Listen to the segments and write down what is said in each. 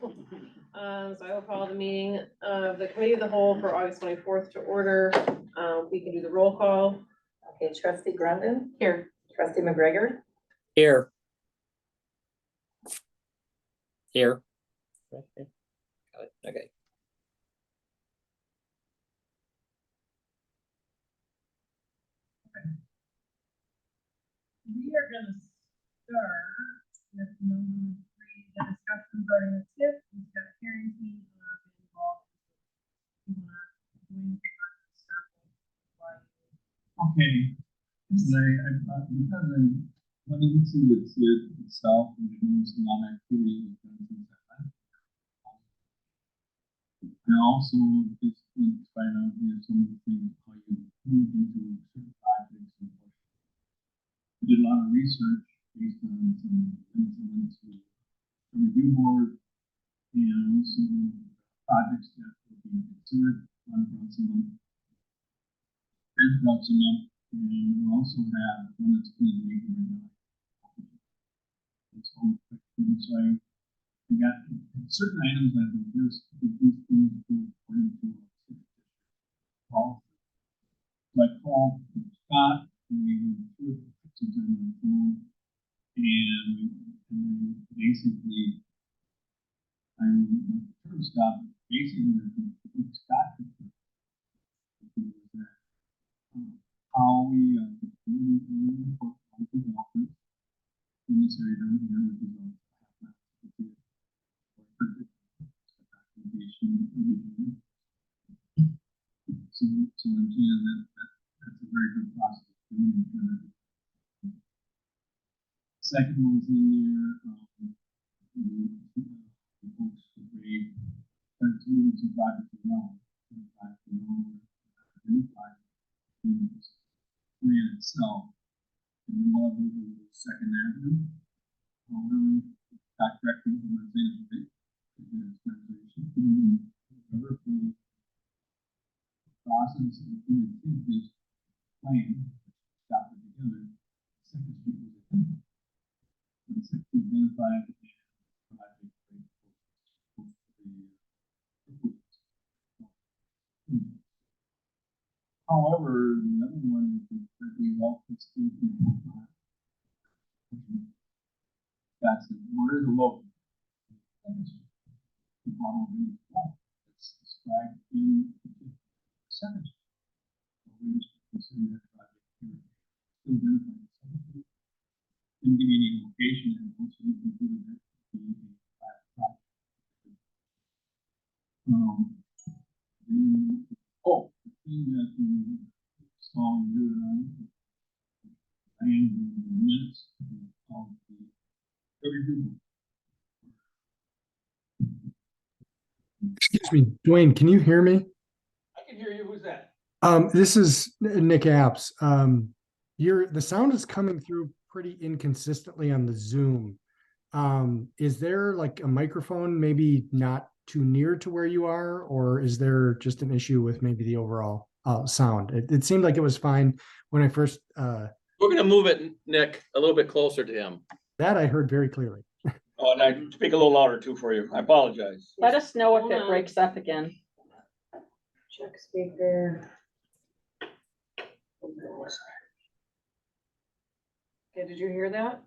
So I will call the meeting of the committee of the whole for August 24th to order. We can do the roll call. Okay, trustee Grundon, Here. trustee McGregor, Here. Here. Got it. Okay. We are gonna start with number 3, the discussion regarding the TIF. We've got hearing team involved. Okay, because I went into the TID itself and there's a lot of activity and things like that. And also just want to find out some of the things how you move into certain projects and what. We did a lot of research based on some things that went to the review board and also projects that were being considered on once a month. And we also have one that's being made right now. So I got certain items that are just these things according to call. So I called Scott and we went through pictures on the phone and basically I'm Scott basically Scott how we in this area down here, which is so again, that's a very good process. Second one was in there, the folks who made some projects around plan itself. And then one of them was Second Avenue. Got correctly from my saying process of this plan got it together. Second Street was the second identified however, the other one is pretty well that's where is the local? It's described in the percentage. We consider that project here. Still identifying didn't give you any location and also you concluded that project. The thing that we saw in your and the minutes of the review. Excuse me, Dwayne, can you hear me? I can hear you. Who's that? This is Nick Apps. The sound is coming through pretty inconsistently on the Zoom. Is there like a microphone maybe not too near to where you are, or is there just an issue with maybe the overall sound? It seemed like it was fine when I first. We're gonna move it, Nick, a little bit closer to him. That I heard very clearly. Oh, and I speak a little louder too for you. I apologize. let us know if it breaks up again. Check speaker. Okay, did you hear that?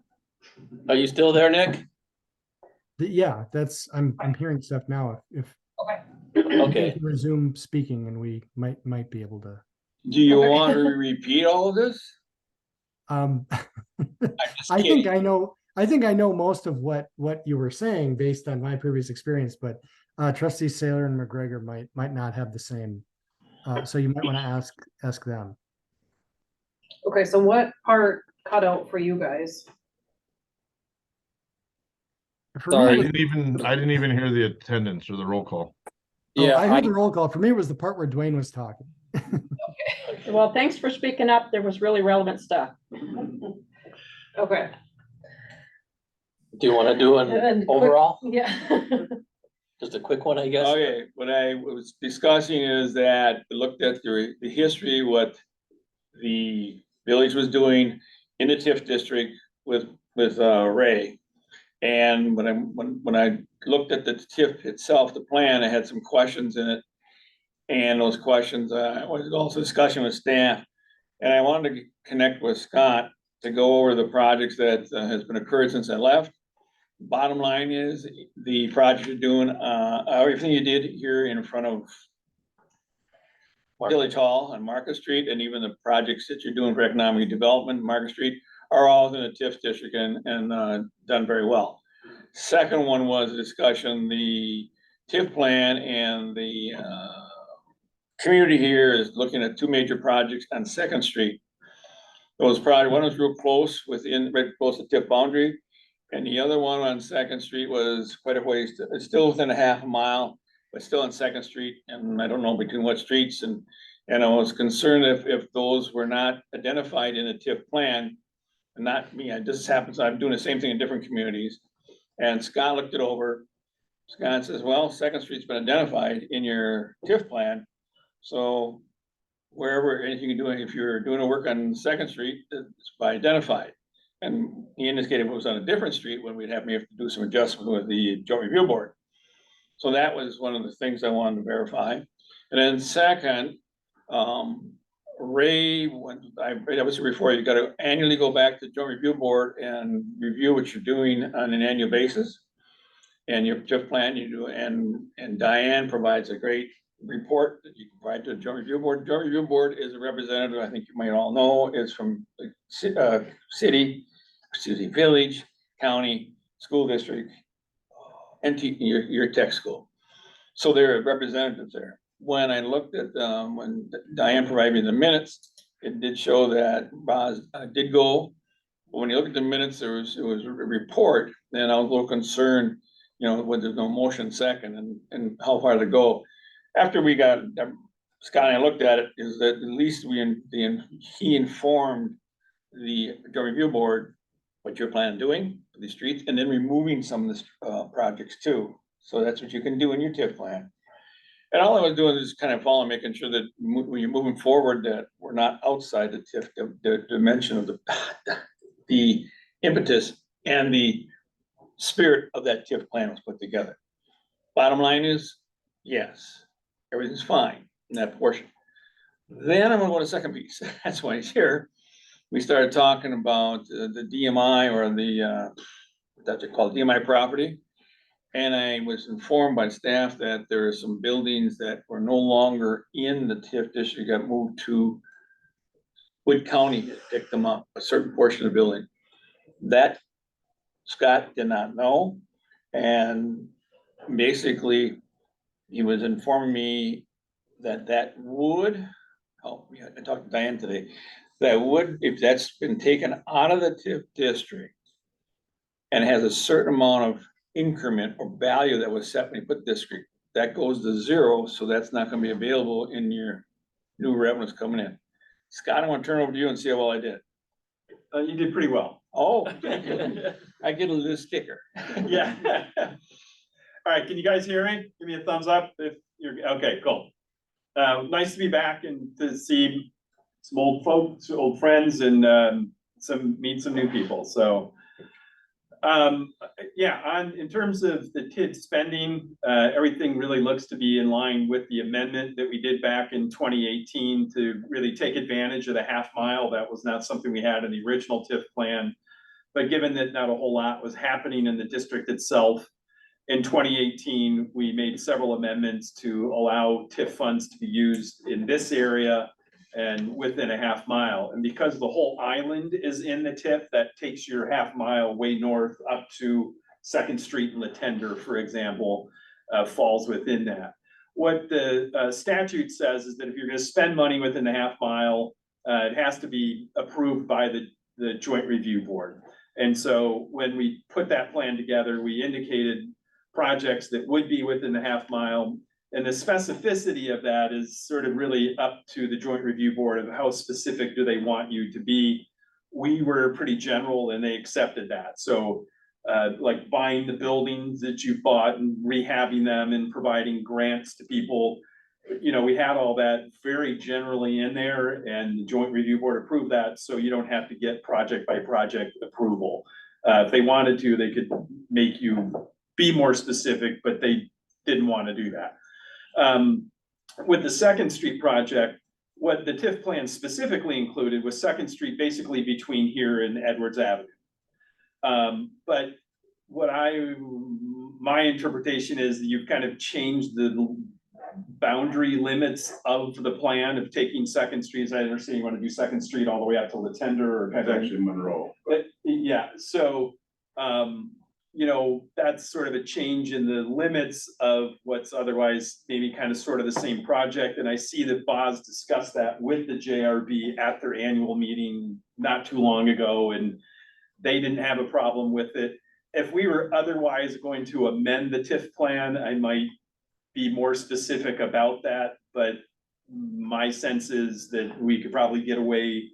Are you still there, Nick? Yeah, I'm hearing stuff now. If Okay. we resume speaking, and we might be able to. Do you want to repeat all of this? I think I know most of what you were saying based on my previous experience, but Trustee Saylor and McGregor might not have the same. So you might want to ask them. Okay, so what part cut out for you guys? For Sorry. me, I didn't even hear the attendance or the roll call. Yeah, I heard the roll call. For me, it was the part where Dwayne was talking. Well, thanks for speaking up. There was really relevant stuff. Okay. do you want to do an And quick- overall? Yeah. Just a quick one, I guess. Okay, what I was discussing is that I looked at the history, what the village was doing in the TIF district with Ray. And when I looked at the TIF itself, the plan, I had some questions in it. And those questions, was also discussion with staff. And I wanted to connect with Scott to go over the projects that has been occurred since I left. Bottom line is the project you're doing, everything you did here in front of Village Hall on Market Street, and even the projects that you're doing for economic development, Market Street, are all in the TIF district and done very well. Second one was a discussion, the TIF plan and the community here is looking at two major projects on Second Street. Those projects, one was real close right close to TIF boundary, and the other one on Second Street was quite a ways, it's still within a half a mile, but still on Second Street, and I don't know between what streets, and I was concerned if those were not identified in a TIF plan, and not me, it just happens, I'm doing the same thing in different communities. And Scott looked it over. Scott says, well, Second Street's been identified in your TIF plan, so wherever, anything you're doing, if you're doing a work on Second Street, it's by identified. And he indicated if it was on a different street, when may have to do some adjustment with the joint review board. So that was one of the things I wanted to verify. And then second, Ray, that was before, you gotta annually go back to the joint review board and review what you're doing on an annual basis. And your TIF plan you do, and Diane provides a great report that you can provide to the joint review board. Joint review board is a representative, I think you might all know, is from the village, county, school district, and your tech school. So there are representatives there. When I looked at, when Diane provided me the minutes, it did show that Roz did go. But when you look at the minutes, it was a report, and I was a little concerned, when there's no motion second and how far to go. After we got, Scott and I looked at it, is that at least he informed the joint review board what you're planning on doing for the streets, and then removing some of the projects too. So that's what you can do in your TIF plan. And all I was doing is kind of following, making sure that when you're moving forward, that we're not outside the TIF, the dimension of the impetus and the spirit of that TIF plan was put together. Bottom line is, yes, everything's fine in that portion. Then I'm gonna go to the second piece. That's why he's here. We started talking about the DMI, or that's called DMI property. And I was informed by staff that there are some buildings that were no longer in the TIF district, got moved to Wood County to pick them up, a certain portion of the building. That Scott did not know. And basically, he was informing me that would, I talked to Diane today, that would, if that's been taken out of the TIF district and has a certain amount of increment or value that was set when you put district, that goes to zero, so that's not gonna be available in your new revenues coming in. Scott, I want to turn over to you and see how well I did. You did pretty well. Oh, I get a little sticker. Yeah. All right, can you guys hear me? Give me a thumbs up if you're, okay, cool. Nice to be back and to see some old folks, old friends, and meet some new people. So yeah, in terms of the TID spending, everything really looks to be in line with the amendment that we did back in 2018 to really take advantage of the half mile. That was not something we had in the original TIF plan, but given that not a whole lot was happening in the district itself, in 2018, we made several amendments to allow TIF funds to be used in this area and within a half mile. And because the whole island is in the TIF, that takes your half mile way north up to Second Street and Latender, for example, falls within that. What the statute says is that if you're gonna spend money within the half mile, it has to be approved by the Joint Review Board. And so when we put that plan together, we indicated projects that would be within the half mile. And the specificity of that is sort of really up to the Joint Review Board of how specific do they want you to be. We were pretty general and they accepted that. So like buying the buildings that you bought and rehabbing them and providing grants to people, you know, we had all that very generally in there, and the Joint Review Board approved that, so you don't have to get project by project approval. If they wanted to, they could make you be more specific, but they didn't want to do that. With the Second Street project, what the TIF plan specifically included was Second Street basically between here and Edwards Avenue. But my interpretation is that you've kind of changed the boundary limits of the plan of taking Second Street. As I understand, you want to do Second Street all the way out to Latender or kind of. It's actually Monroe. But, yeah, so, you know, that's sort of a change in the limits of what's otherwise maybe kind of sort of the same project. And I see that Boz discussed that with the JRB at their annual meeting not too long ago, and they didn't have a problem with it. If we were otherwise going to amend the TIF plan, I might be more specific about that, but my sense is that we could probably get away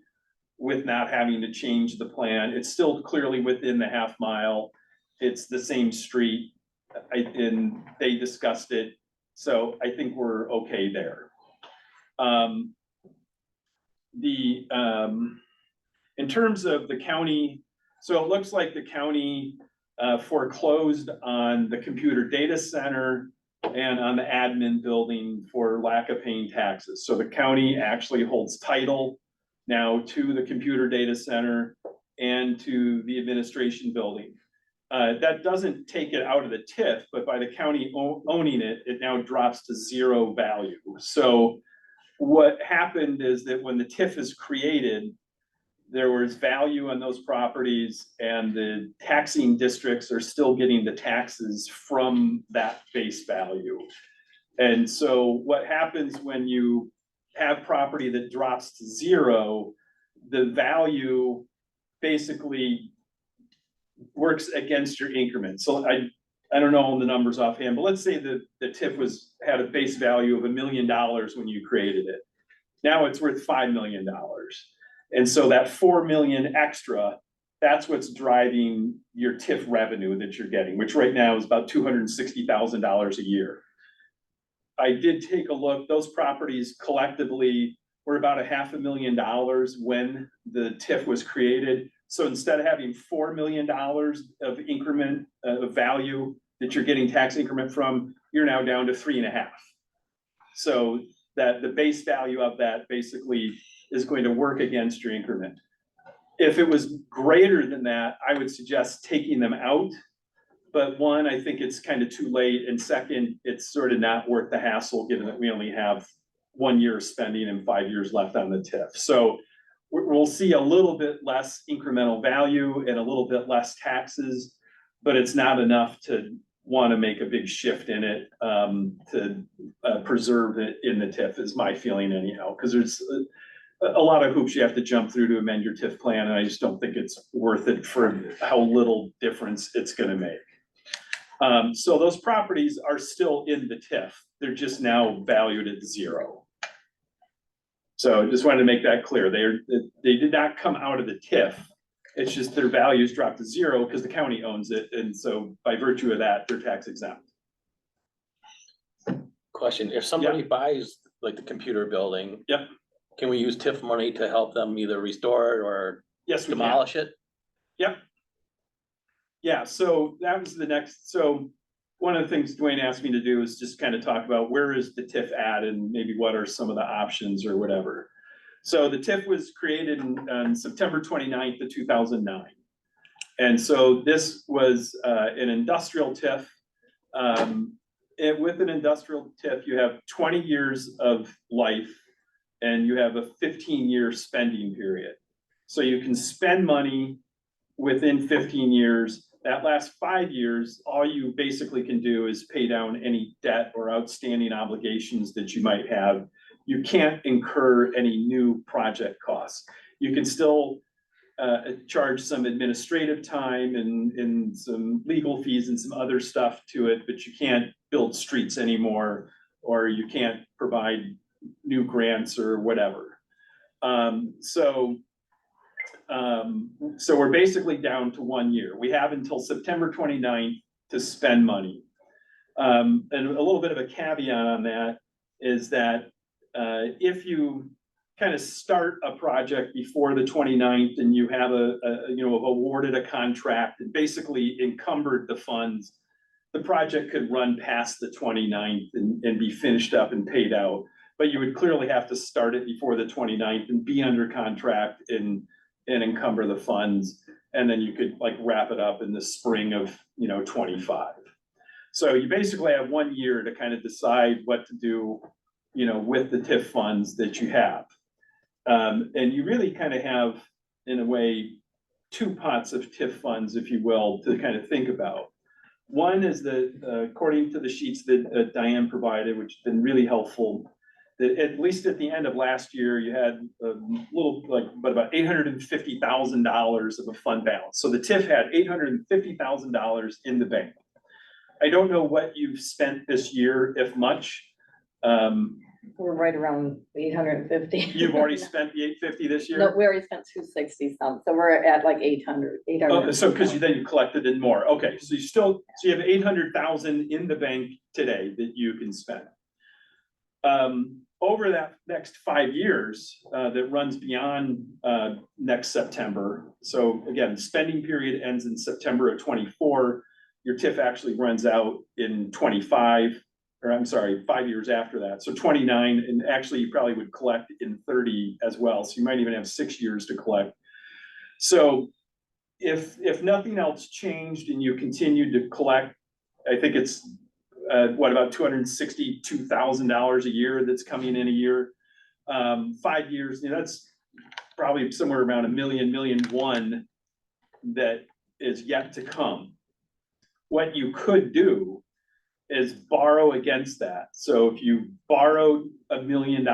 with not having to change the plan. It's still clearly within the half mile. It's the same street, and they discussed it, so I think we're okay there. In terms of the county, so it looks like the county foreclosed on the computer data center and on the admin building for lack of paying taxes. So the county actually holds title now to the computer data center and to the administration building. That doesn't take it out of the TIF, but by the county owning it, it now drops to zero value. So what happened is that when the TIF is created, there was value on those properties, and the taxing districts are still getting the taxes from that base value. And so what happens when you have property that drops to zero, the value basically works against your increment. So I don't know the numbers offhand, but let's say the TIF had a base value of $1 million when you created it. Now it's worth $5 million. And so that 4 million extra, that's what's driving your TIF revenue that you're getting, which right now is about $260,000 a year. I did take a look, those properties collectively were about $500,000 when the TIF was created. So instead of having $4 million of increment of value that you're getting tax increment from, you're now down to 3.5. So that the base value of that basically is going to work against your increment. If it was greater than that, I would suggest taking them out. But one, I think it's kind of too late. And second, it's sort of not worth the hassle, given that we only have 1 year of spending and 5 years left on the TIF. So we'll see a little bit less incremental value and a little bit less taxes, but it's not enough to want to make a big shift in it to preserve it in the TIF, is my feeling anyhow, because there's a lot of hoops you have to jump through to amend your TIF plan, and I just don't think it's worth it for how little difference it's going to make. So those properties are still in the TIF. They're just now valued at zero. So I just wanted to make that clear. They did not come out of the TIF. It's just their values dropped to zero because the county owns it. And so by virtue of that, they're tax exempt. Question, if somebody buys like the computer building. Yep. Can we use TIF money to help them either restore it or Yes, we can. demolish it? Yep. Yeah, so that was the next, so one of the things Dwayne asked me to do is just kind of talk about where is the TIF at and maybe what are some of the options or whatever. So the TIF was created on September 29th of 2009. And so this was an industrial TIF. With an industrial TIF, you have 20 years of life and you have a 15-year spending period. So you can spend money within 15 years. That last 5 years, all you basically can do is pay down any debt or outstanding obligations that you might have. You can't incur any new project costs. You can still charge some administrative time and some legal fees and some other stuff to it, but you can't build streets anymore, or you can't provide new grants or whatever. So we're basically down to 1 year. We have until September 29th to spend money. And a little bit of a caveat on that is that if you kind of start a project before the 29th and you have awarded a contract and basically encumbered the funds, the project could run past the 29th and be finished up and paid out. But you would clearly have to start it before the 29th and be under contract and encumber the funds. And then you could like wrap it up in the spring of, 25. So you basically have 1 year to kind of decide what to do, with the TIF funds that you have. And you really kind of have, in a way, two pots of TIF funds, if you will, to kind of think about. One is according to the sheets that Diane provided, which has been really helpful, that at least at the end of last year, you had a little, about $850,000 of a fund balance. So the TIF had $850,000 in the bank. I don't know what you've spent this year, if much. We're right around 850. You've already spent the 850 this year? No, we already spent 260 some, so we're at like 800. Oh, so because then you collected in more. Okay, so you have 800,000 in the bank today that you can spend. Over that next 5 years, that runs beyond next September. So again, the spending period ends in September of 24. Your TIF actually runs out in 25, or I'm sorry, 5 years after that. So 29, and actually you probably would collect in 30 as well. So you might even have 6 years to collect. So if nothing else changed and you continued to collect, I think it's about $262,000 a year that's coming in a year. 5 years, that's probably somewhere around $1 million that is yet to come. What you could do is borrow against that. So if you borrowed $1 million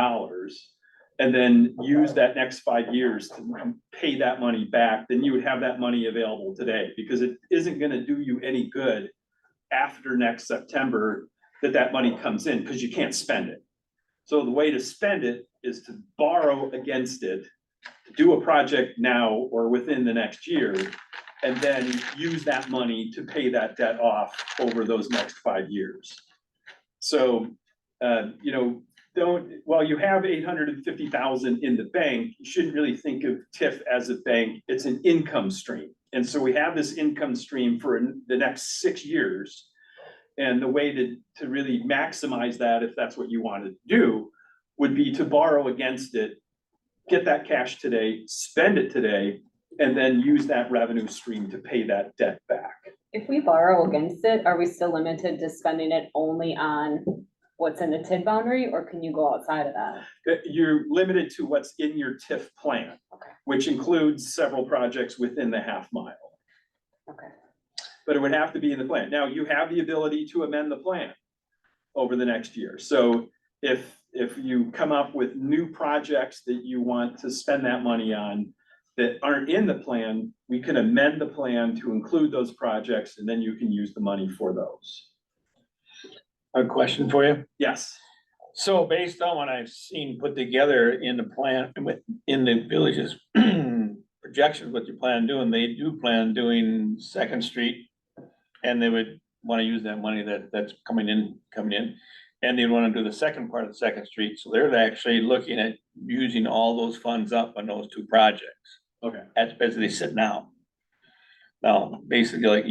and then use that next 5 years to pay that money back, then you would have that money available today, because it isn't going to do you any good after next September that money comes in, because you can't spend it. So the way to spend it is to borrow against it, to do a project now or within the next year, and then use that money to pay that debt off over those next 5 years. So, while you have 850,000 in the bank, you shouldn't really think of TIF as a bank. It's an income stream. And so we have this income stream for the next 6 years. And the way to really maximize that, if that's what you want to do, would be to borrow against it, get that cash today, spend it today, and then use that revenue stream to pay that debt back. If we borrow against it, are we still limited to spending it only on what's in the TID boundary, or can you go outside of that? You're limited to what's in your TIF plan, Okay. which includes several projects within the half mile. Okay. But it would have to be in the plan. Now, you have the ability to amend the plan over the next year. So if you come up with new projects that you want to spend that money on that aren't in the plan, we can amend the plan to include those projects, and then you can use the money for those. A question for you. Yes. So based on what I've seen put together in the plan, in the villages projections, what you plan on doing, they do plan on doing Second Street. And they would want to use that money that's coming in, and they want to do the second part of the Second Street. So they're actually looking at using all those funds up on those two projects. Okay. As they sit now. Now, basically, like,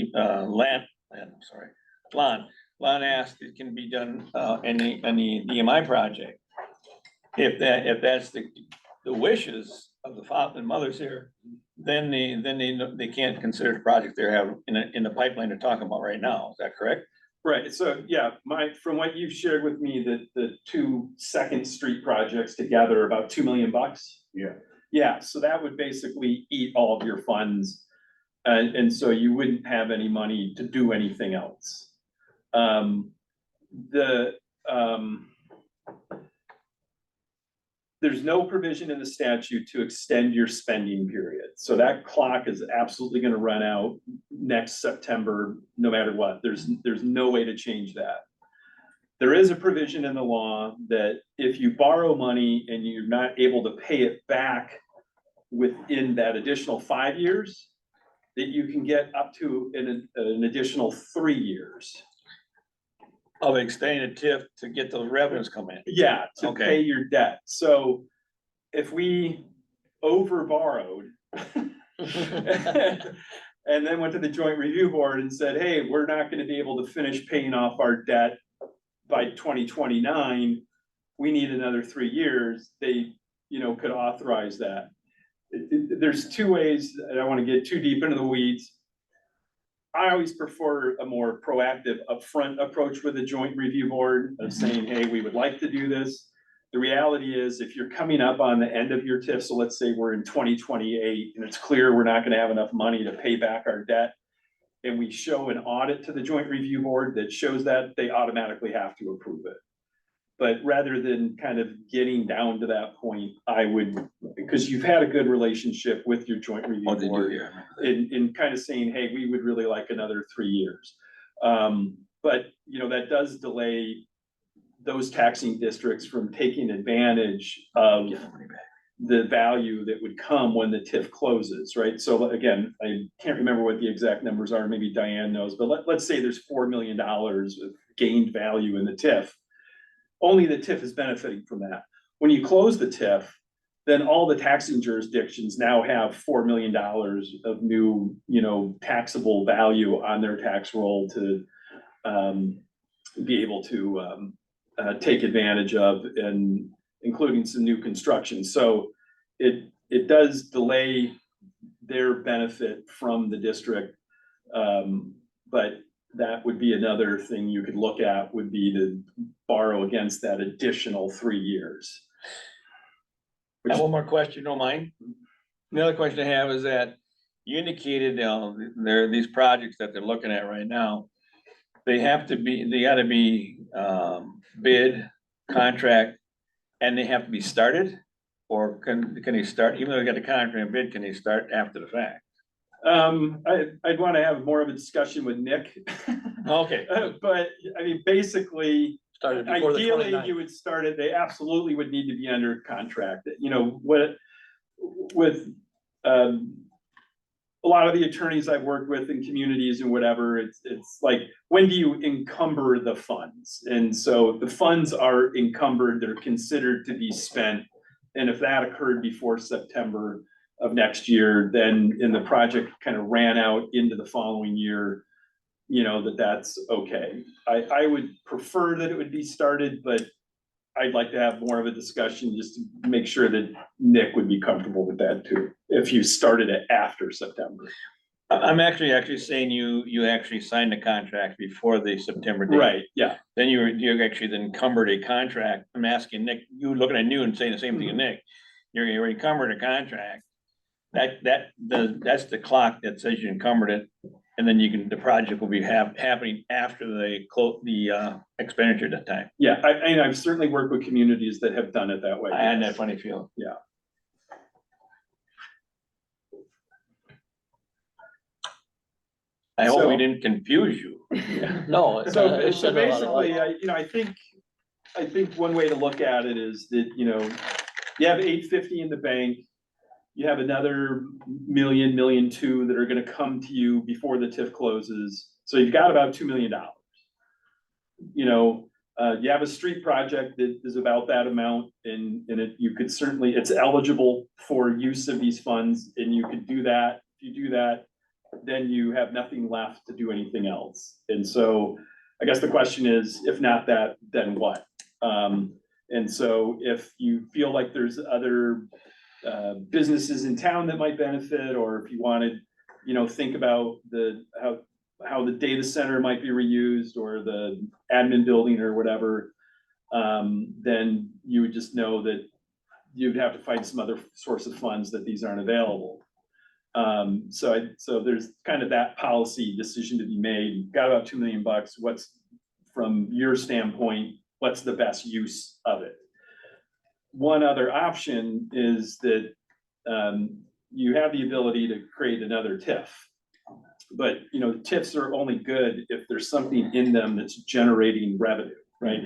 Lon asked, it can be done, in the EMI project. If that's the wishes of the father and mothers here, then they can't consider the project they have in the pipeline they're talking about right now. Is that correct? Right. So yeah, from what you've shared with me, the two Second Street projects together are about $2 million. Yeah. Yeah. So that would basically eat all of your funds. And so you wouldn't have any money to do anything else. There's no provision in the statute to extend your spending period. So that clock is absolutely going to run out next September, no matter what. There's no way to change that. There is a provision in the law that if you borrow money and you're not able to pay it back within that additional 5 years, that you can get up to an additional 3 years. Of extending the TIF to get those revenues coming in. Yeah, to Okay. pay your debt. So if we over borrowed and then went to the joint review board and said, hey, we're not gonna be able to finish paying off our debt by 2029, we need another 3 years, they, could authorize that. There's two ways, and I don't wanna get too deep into the weeds. I always prefer a more proactive upfront approach with the joint review board of saying, hey, we would like to do this. The reality is, if you're coming up on the end of your TIF, so let's say we're in 2028 and it's clear we're not gonna have enough money to pay back our debt, and we show an audit to the joint review board that shows that, they automatically have to approve it. But rather than kind of getting down to that point, I would, because you've had a good relationship with your joint review board in kind of saying, hey, we would really like another 3 years. But, that does delay those taxing districts from taking advantage of the value that would come when the TIF closes, right? So again, I can't remember what the exact numbers are, maybe Diane knows, but let's say there's $4 million of gained value in the TIF. Only the TIF is benefiting from that. When you close the TIF, then all the taxing jurisdictions now have $4 million of new, taxable value on their tax roll to be able to take advantage of, and including some new construction. So it does delay their benefit from the district. But that would be another thing you could look at, would be to borrow against that additional 3 years. I have one more question, don't mind. The other question I have is that you indicated, there are these projects that they're looking at right now. They gotta be, bid, contract, and they have to be started? Or can they start, even though they got the contract and bid, can they start after the fact? I'd want to have more of a discussion with Nick. Okay. But I mean, basically, Started before the ideally, 29th. you would start it, they absolutely would need to be under contract. With a lot of the attorneys I've worked with in communities and whatever, it's like, when do you encumber the funds? And so the funds are encumbered, they're considered to be spent. And if that occurred before September of next year, then, and the project kind of ran out into the following year, that's okay. I would prefer that it would be started, but I'd like to have more of a discussion just to make sure that Nick would be comfortable with that too, if you started it after September. I'm actually saying you actually signed the contract before the September date. Right, yeah. Then you actually then encumbered a contract. I'm asking Nick, you looking at you and saying the same thing to Nick. You're encumbered a contract. That's the clock that says you encumbered it. And then the project will be happening after the expenditure at that time. Yeah, I've certainly worked with communities that have done it that way. I had that funny feeling. Yeah. I hope So- we didn't confuse you. No. it's So, it's so shed a lot of light. basically, I think one way to look at it is that, you have $850 in the bank. You have another $1.2 million that are gonna come to you before the TIF closes. So you've got about $2 million. You have a street project that is about that amount, and it's eligible for use of these funds, and you could do that. If you do that, then you have nothing left to do anything else. And so I guess the question is, if not that, then what? And so if you feel like there's other businesses in town that might benefit, or if you wanted, think about how the data center might be reused, or the admin building or whatever, then you would just know that you'd have to find some other source of funds that these aren't available. So there's kind of that policy decision to be made. Got about $2 million. What's, from your standpoint, what's the best use of it? One other option is that you have the ability to create another TIF. But, TIFs are only good if there's something in them that's generating revenue, right?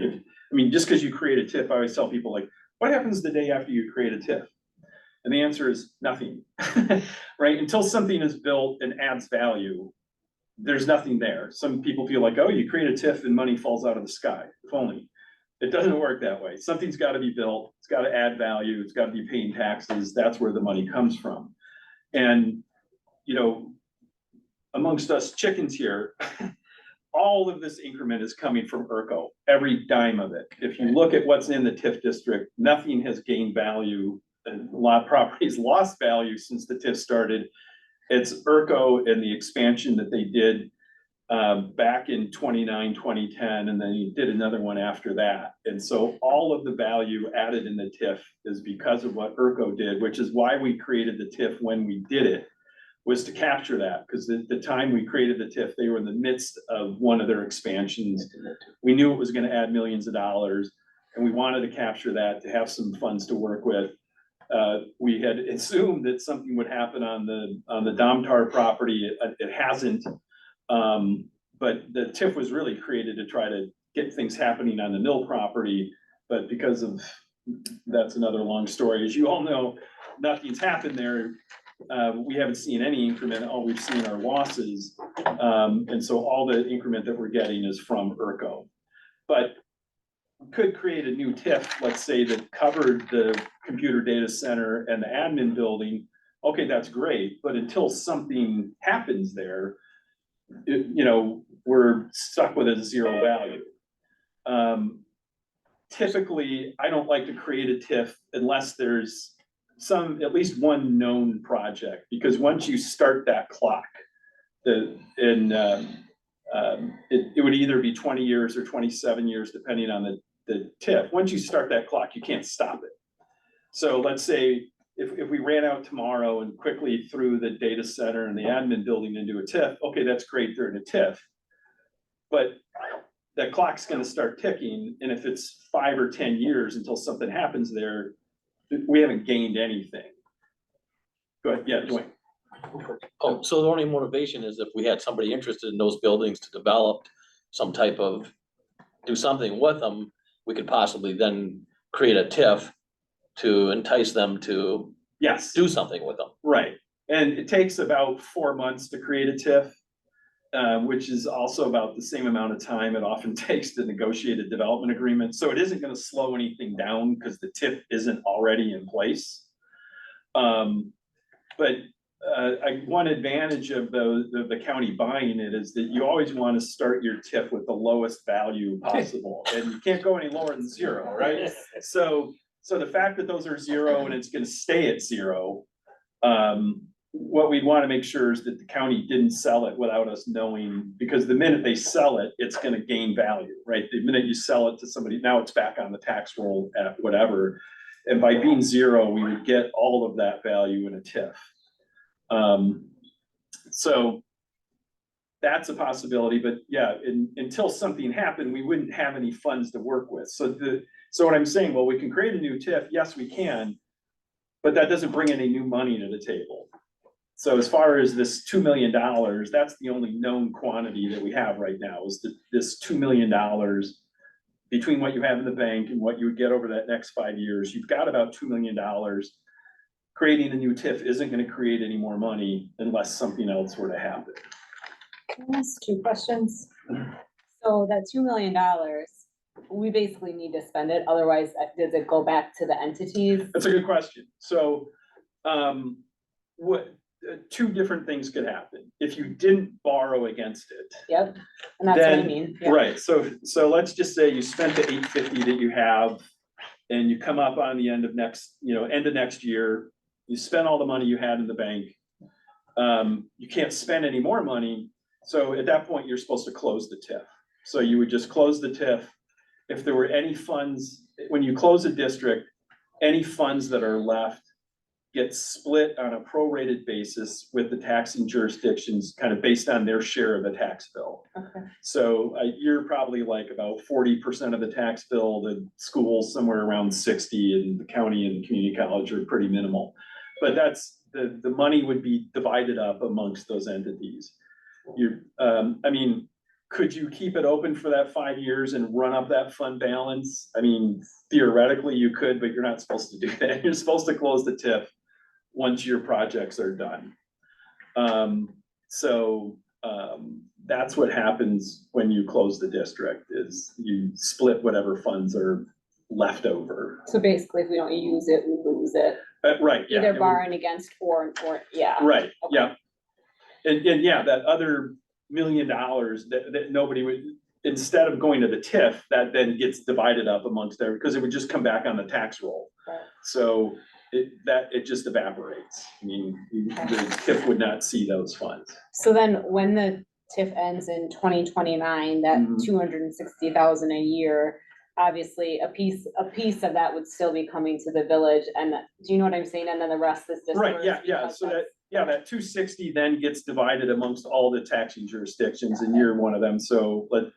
Just because you create a TIF, I always tell people, like, what happens the day after you create a TIF? And the answer is nothing, right? Until something is built and adds value, there's nothing there. Some people feel like, oh, you create a TIF and money falls out of the sky, if only. It doesn't work that way. Something's gotta be built, it's gotta add value, it's gotta be paying taxes, that's where the money comes from. And, you know, amongst us chickens here, all of this increment is coming from ERCO, every dime of it. If you look at what's in the TIF district, nothing has gained value, and a lot of properties lost value since the TIF started. It's ERCO and the expansion that they did back in 2010, and then he did another one after that. And so all of the value added in the TIF is because of what ERCO did, which is why we created the TIF when we did it, was to capture that, because the time we created the TIF, they were in the midst of one of their expansions. We knew it was gonna add millions of dollars, and we wanted to capture that, to have some funds to work with. We had assumed that something would happen on the Domtar property. It hasn't. But the TIF was really created to try to get things happening on the mill property, but because of, that's another long story. As you all know, nothing's happened there. We haven't seen any increment, all we've seen are losses. And so all the increment that we're getting is from ERCO. But we could create a new TIF, let's say, that covered the computer data center and the admin building. Okay, that's great, but until something happens there, you know, we're stuck with a zero value. Typically, I don't like to create a TIF unless there's at least one known project, because once you start that clock, it would either be 20 years or 27 years, depending on the TIF. Once you start that clock, you can't stop it. So let's say if we ran out tomorrow and quickly threw the data center and the admin building into a TIF, okay, that's great, they're in a TIF. But that clock's gonna start ticking, and if it's 5 or 10 years until something happens there, we haven't gained anything. Go ahead, yeah, Dwayne. Oh, so the only motivation is if we had somebody interested in those buildings to develop some type of, do something with them, we could possibly then create a TIF to entice them to Yes, do something with them. right. And it takes about 4 months to create a TIF, which is also about the same amount of time it often takes to negotiate a development agreement. So it isn't gonna slow anything down because the TIF isn't already in place. But one advantage of the county buying it is that you always want to start your TIF with the lowest value possible, and you can't go any lower than zero, right? So the fact that those are zero and it's gonna stay at zero, what we want to make sure is that the county didn't sell it without us knowing, because the minute they sell it, it's gonna gain value, right? The minute you sell it to somebody, now it's back on the tax roll at whatever. And by being zero, we would get all of that value in a TIF. So that's a possibility, but yeah, until something happened, we wouldn't have any funds to work with. So what I'm saying, well, we can create a new TIF, yes, we can, but that doesn't bring any new money to the table. So as far as this $2 million, that's the only known quantity that we have right now, is this $2 million between what you have in the bank and what you would get over that next 5 years. You've got about $2 million. Creating a new TIF isn't gonna create any more money unless something else were to happen. Can I ask 2 questions? So that $2 million, we basically need to spend it, otherwise does it go back to the entities? That's a good question. So, two different things could happen. If you didn't borrow against it. Yep, and that's what I Then- mean. Yep. Right, so let's just say you spent the $850 that you have, and you come up on the end of next year, you spent all the money you had in the bank. You can't spend any more money, so at that point, you're supposed to close the TIF. So you would just close the TIF. If there were any funds, when you close a district, any funds that are left get split on a prorated basis with the taxing jurisdictions, kind of based on their share of the tax bill. Okay. So you're probably like about 40% of the tax bill, the schools somewhere around 60, and the county and community college are pretty minimal. But that's, the money would be divided up amongst those entities. I mean, could you keep it open for that 5 years and run up that fund balance? I mean, theoretically you could, but you're not supposed to do that. You're supposed to close the TIF once your projects are done. that's what happens when you close the district, is you split whatever funds are left over. So basically, if we don't use it, we lose it, Right, yeah. either it would- borrowing against or, yeah. Right, Okay. yeah. And yeah, that other $1 million that nobody would, instead of going to the TIF, that then gets divided up amongst because it would just come back on the tax roll. Right. So it just evaporates. I mean, the TIF would not see those funds. So then when the TIF ends in 2029, that Mhm. 260,000 a year, obviously a piece of that would still be coming to the village, and do you know what I'm saying? And then the rest is Right, dispersed. yeah, because so that's- that 260 then gets divided amongst all the taxing jurisdictions, and you're one of them, so, what,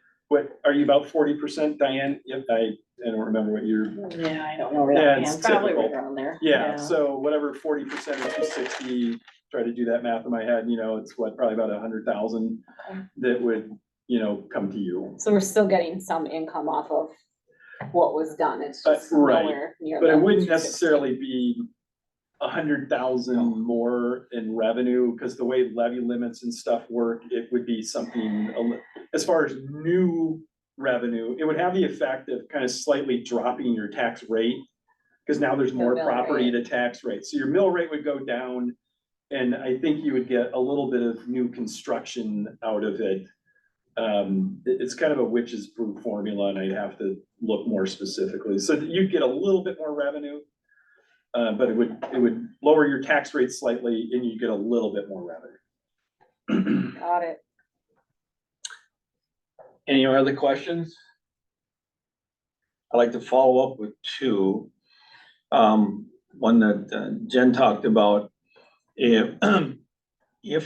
are you about 40%, Diane? If I don't remember what you're, Yeah, I don't know where Yeah, that it's is, probably typical. right around there. yeah, so whatever 40% of 260, try to do that math in my head, it's what, probably about 100,000 Okay. that would, come to you. So we're still getting some income off of what was done, it's just right. nowhere near. But it the wouldn't 260. necessarily be 100,000 more in revenue, because the way levy limits and stuff work, it would be something, as far as new revenue, it would have the effect of kind of slightly dropping your tax rate, because now there's more mill property rate. to tax rate. So your mill rate would go down, and I think you would get a little bit of new construction out of it. It's kind of a witch's brew formula, and I'd have to look more specifically. So that you'd get a little bit more revenue, but it would lower your tax rate slightly, and you get a little bit more revenue. Got it. Any other questions? I'd like to follow up with two. One that Jen talked about, if,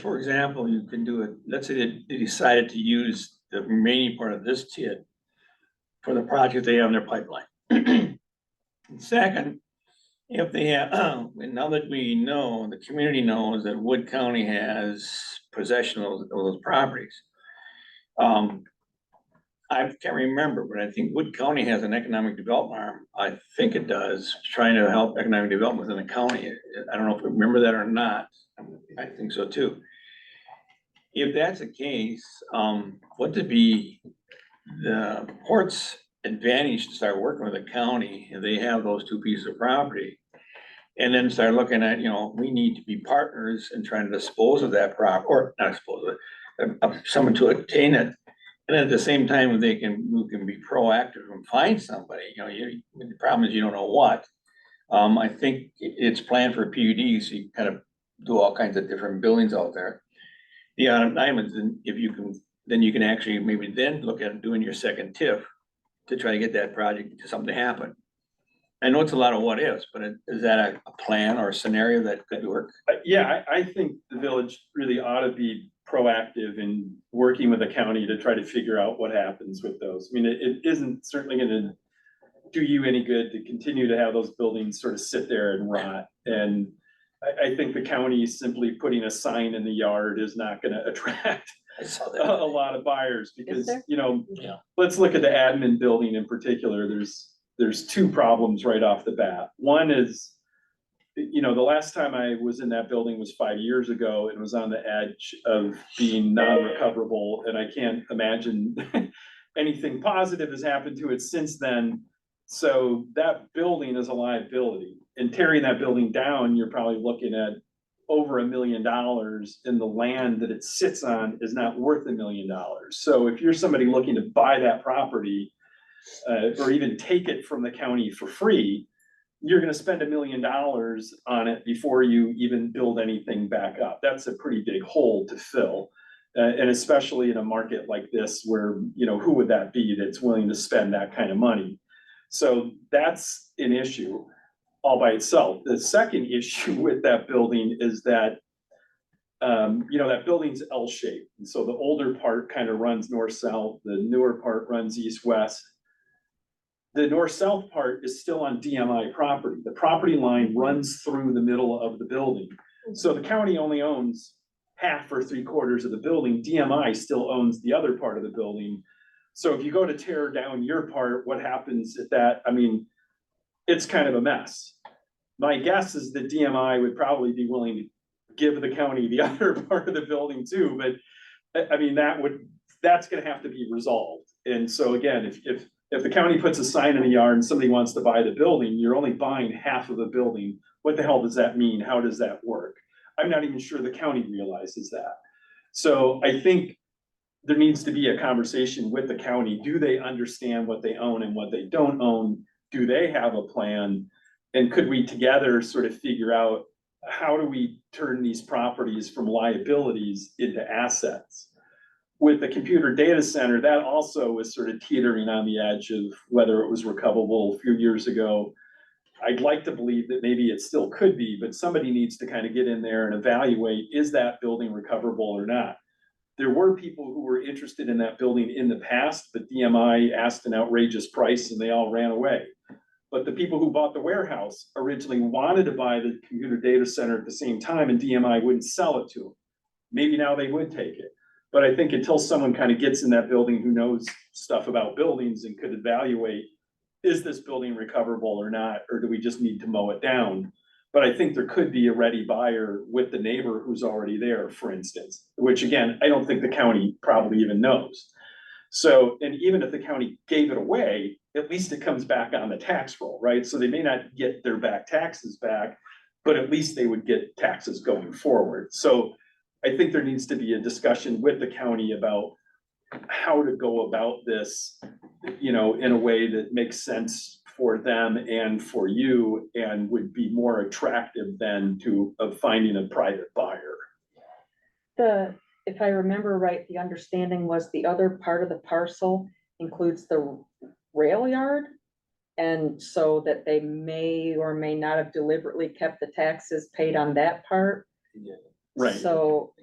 for example, you can do it, let's say they decided to use the remaining part of this TID for the project they have in their pipeline. And second, if they have, and now that we know, the community knows that Wood County has possession of those properties. I can't remember, but I think Wood County has an economic development arm. I think it does, trying to help economic development within the county. I don't know if you remember that or not. I think so too. If that's the case, what would be the port's advantage to start working with the county if they have those two pieces of property? And then start looking at, we need to be partners in trying to dispose of that or not dispose of it, someone to obtain it. And at the same time, we can be proactive and find somebody, the problem is you don't know what. I think it's planned for PUD, so you kind of do all kinds of different buildings out there. The diamonds, if you can, then you can actually maybe then look at doing your second TIF to try to get that project to something to happen. I know it's a lot of what ifs, but is that a plan or a scenario that could work? Yeah, I think the village really ought to be proactive in working with the county to try to figure out what happens with those. I mean, it isn't certainly gonna do you any good to continue to have those buildings sort of sit there and rot. And I think the county simply putting a sign in the yard is not gonna attract I saw a that. lot of buyers, because, there? Yeah. let's look at the admin building in particular. There's two problems right off the bat. One is, the last time I was in that building was 5 years ago, and was on the edge of being non-recoverable, and I can't imagine anything positive has happened to it since then. So that building is a liability, and tearing that building down, you're probably looking at over $1 million, and the land that it sits on is not worth $1 million. So if you're somebody looking to buy that property, or even take it from the county for free, you're gonna spend $1 million on it before you even build anything back up. That's a pretty big hole to fill. And especially in a market like this where, who would that be that's willing to spend that kind of money? So that's an issue all by itself. The second issue with that building is that, that building's L-shaped. And so the older part kind of runs north-south, the newer part runs east-west. The north-south part is still on DMI property. The property line runs through the middle of the building. So the county only owns half or 3/4 of the building. DMI still owns the other part of the building. So if you go to tear down your part, what happens at that? I mean, it's kind of a mess. My guess is that DMI would probably be willing to give the county the other part of the building too, but I mean, that would that's gonna have to be resolved. And so again, if the county puts a sign in the yard and somebody wants to buy the building, you're only buying half of the building. What the hell does that mean? How does that work? I'm not even sure the county realizes that. So I think there needs to be a conversation with the county. Do they understand what they own and what they don't own? Do they have a plan? And could we together sort of figure out how do we turn these properties from liabilities into assets? With the computer data center, that also was sort of teetering on the edge of whether it was recoverable a few years ago. I'd like to believe that maybe it still could be, but somebody needs to kind of get in there and evaluate, is that building recoverable or not? There were people who were interested in that building in the past, but DMI asked an outrageous price and they all ran away. But the people who bought the warehouse originally wanted to buy the computer data center at the same time, and DMI wouldn't sell it to them. Maybe now they would take it. But I think until someone kind of gets in that building who knows stuff about buildings and could evaluate, is this building recoverable or not, or do we just need to mow it down? But I think there could be a ready buyer with the neighbor who's already there, for instance, which again, I don't think the county probably even knows. So, and even if the county gave it away, at least it comes back on the tax roll, right? So they may not get their back taxes back, but at least they would get taxes going forward. So I think there needs to be a discussion with the county about how to go about this, you know, in a way that makes sense for them and for you and would be more attractive than to finding a private buyer. If I remember right, the understanding was the other part of the parcel includes the rail yard. And so that they may or may not have deliberately kept the taxes paid on that part. Right. So,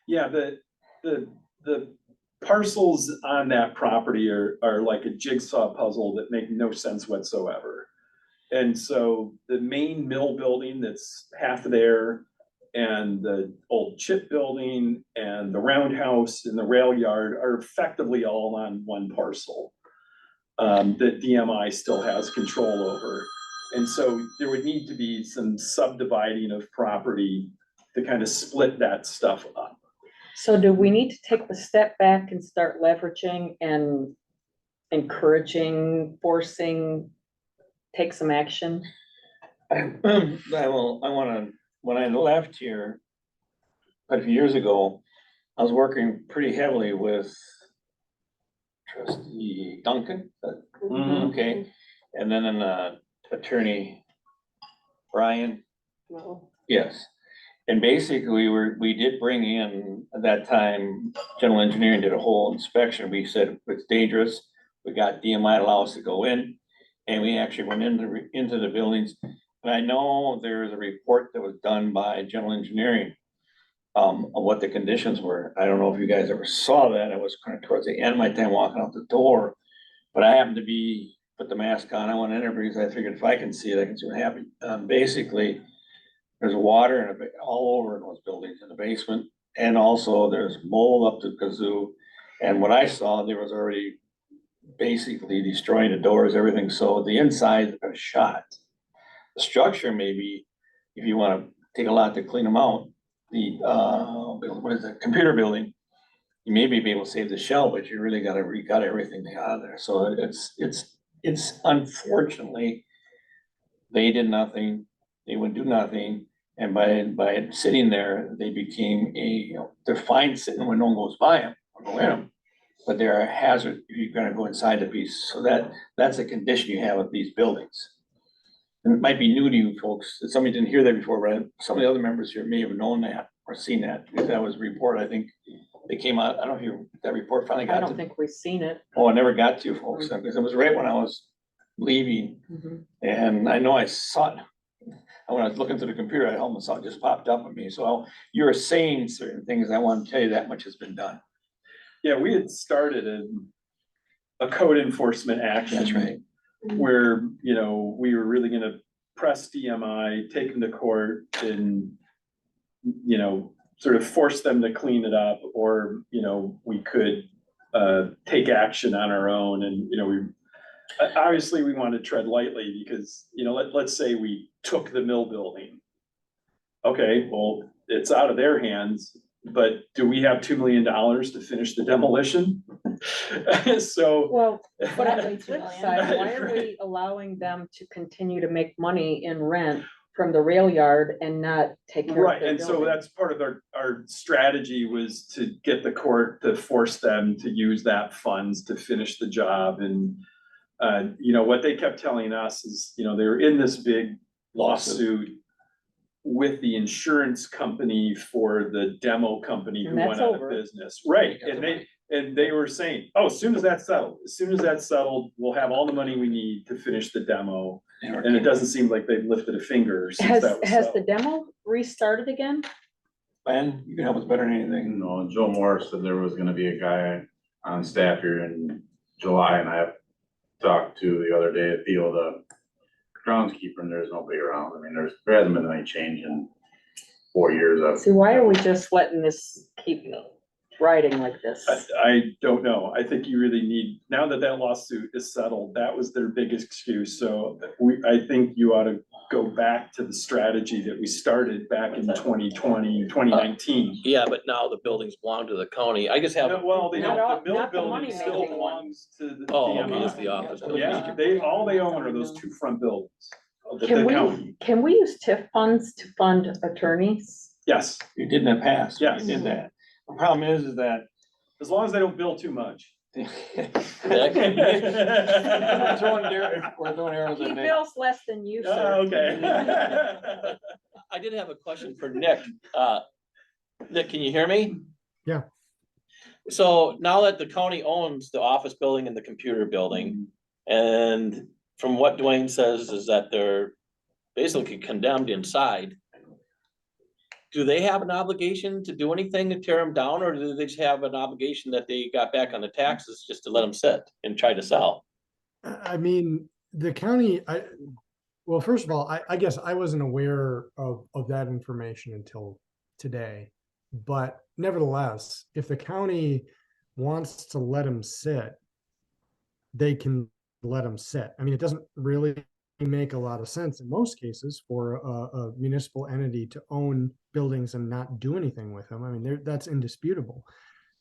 yeah, the parcels on that property are like a jigsaw puzzle that make no sense whatsoever. And so the main mill building that's half there, and the old chip building and the roundhouse and the rail yard are effectively all on one parcel that DMI still has control over. And so there would need to be some subdividing of property to kind of split that stuff up. so do we need to take the step back and start leveraging and encouraging, forcing, take some action? When I left here quite a few years ago, I was working pretty heavily with trustee Duncan, okay, and then attorney Brian. No. Yes, and basically we did bring in, at that time, general engineering did a whole inspection. We said it's dangerous. We got DMI allow us to go in, and we actually went into the buildings. And I know there is a report that was done by general engineering on what the conditions were. I don't know if you guys ever saw that. I was kind of towards the end of my time walking out the door, but I happened to put the mask on. I went in there because I figured if I can see it, I can see what happened. Basically, there's water all over in those buildings in the basement, and also there's mold up to kazoo. And what I saw, there was already basically destroying the doors, everything. So the inside are shot. The structure, maybe, if you want to take a lot to clean them out, the what is it, computer building, you may be able to save the shell, but you really got everything out of there. So it's unfortunately, they did nothing, they would do nothing, and by it sitting there, they became they're fine sitting when no one goes by them or go in them, but they're a hazard if you're gonna go inside the piece. So that's a condition you have with these buildings. And it might be new to you folks, that somebody didn't hear that before, but some of the other members here may have known that or seen that, because that was a report, I think, they came out, I don't know if that report finally I got don't to. think we've seen it. Oh, I never got to you folks, because it was right when I was leaving, and I know I saw it. And when I was looking through the computer, I almost saw it just popped up at me, so you were saying certain things, I want to tell you that much has been done. Yeah, we had started a code enforcement action. That's right. Where, you know, we were really gonna press DMI, take them to court and, you know, sort of force them to clean it up, or, you know, we could take action on our own. And, you know, we obviously we want to tread lightly because, you know, let's say we took the mill building. Okay, well, it's out of their hands. but do we have $2 million to finish the demolition? So. Well, but on the Exactly, 2 flip million. side, why are we allowing them to continue to make money in rent from the rail yard and not take care of Right, their and so building? that's part of our strategy was to get the court to force them to use that funds to finish the job and, what they kept telling us is, they were in this big lawsuit with the insurance company for the demo company who And went that's out of over. business. Right, Got the and they were saying, oh, as soon as that's settled, we'll have all the money we need to finish the demo. And it doesn't seem like they've lifted a finger since that was Has the settled. demo restarted again? Ben, you can help us better than anything. No, Joe Morris said there was gonna be a guy on staff here in July, and I have talked to the other day at Theo, the groundskeeper, and there's nobody around. I mean, there hasn't been any change in 4 years. See, why are we just letting this keep riding like this? I don't know. I think you really need, now that that lawsuit is settled, that was their biggest excuse. So I think you ought to go back to the strategy that we started back in 2019. Yeah, but now the buildings belong to the county. I just have, Well, the Not all- mill not the building money still making one. belongs to the oh, okay, it's the DMI. office building. Yeah, all they own are those two front buildings of the Can county. can we use TIF funds to fund attorneys? Yes, You did in the past. Yes. You did that. The problem is that. as long as they don't bill too much. We're throwing arrows He at Nick. bills less than you, Oh, sir. okay. I did have a question for Nick. Nick, can you hear me? Yeah. So now that the county owns the office building and the computer building, and from what Dwayne says is that they're basically condemned inside. Do they have an obligation to do anything to tear them down, or do they just have an obligation that they got back on the taxes just to let them sit and try to sell? I mean, the county, well, first of all, I guess I wasn't aware of that information until today. But nevertheless, if the county wants to let them sit, they can let them sit. I mean, it doesn't really make a lot of sense in most cases for a municipal entity to own buildings and not do anything with them. I mean, that's indisputable.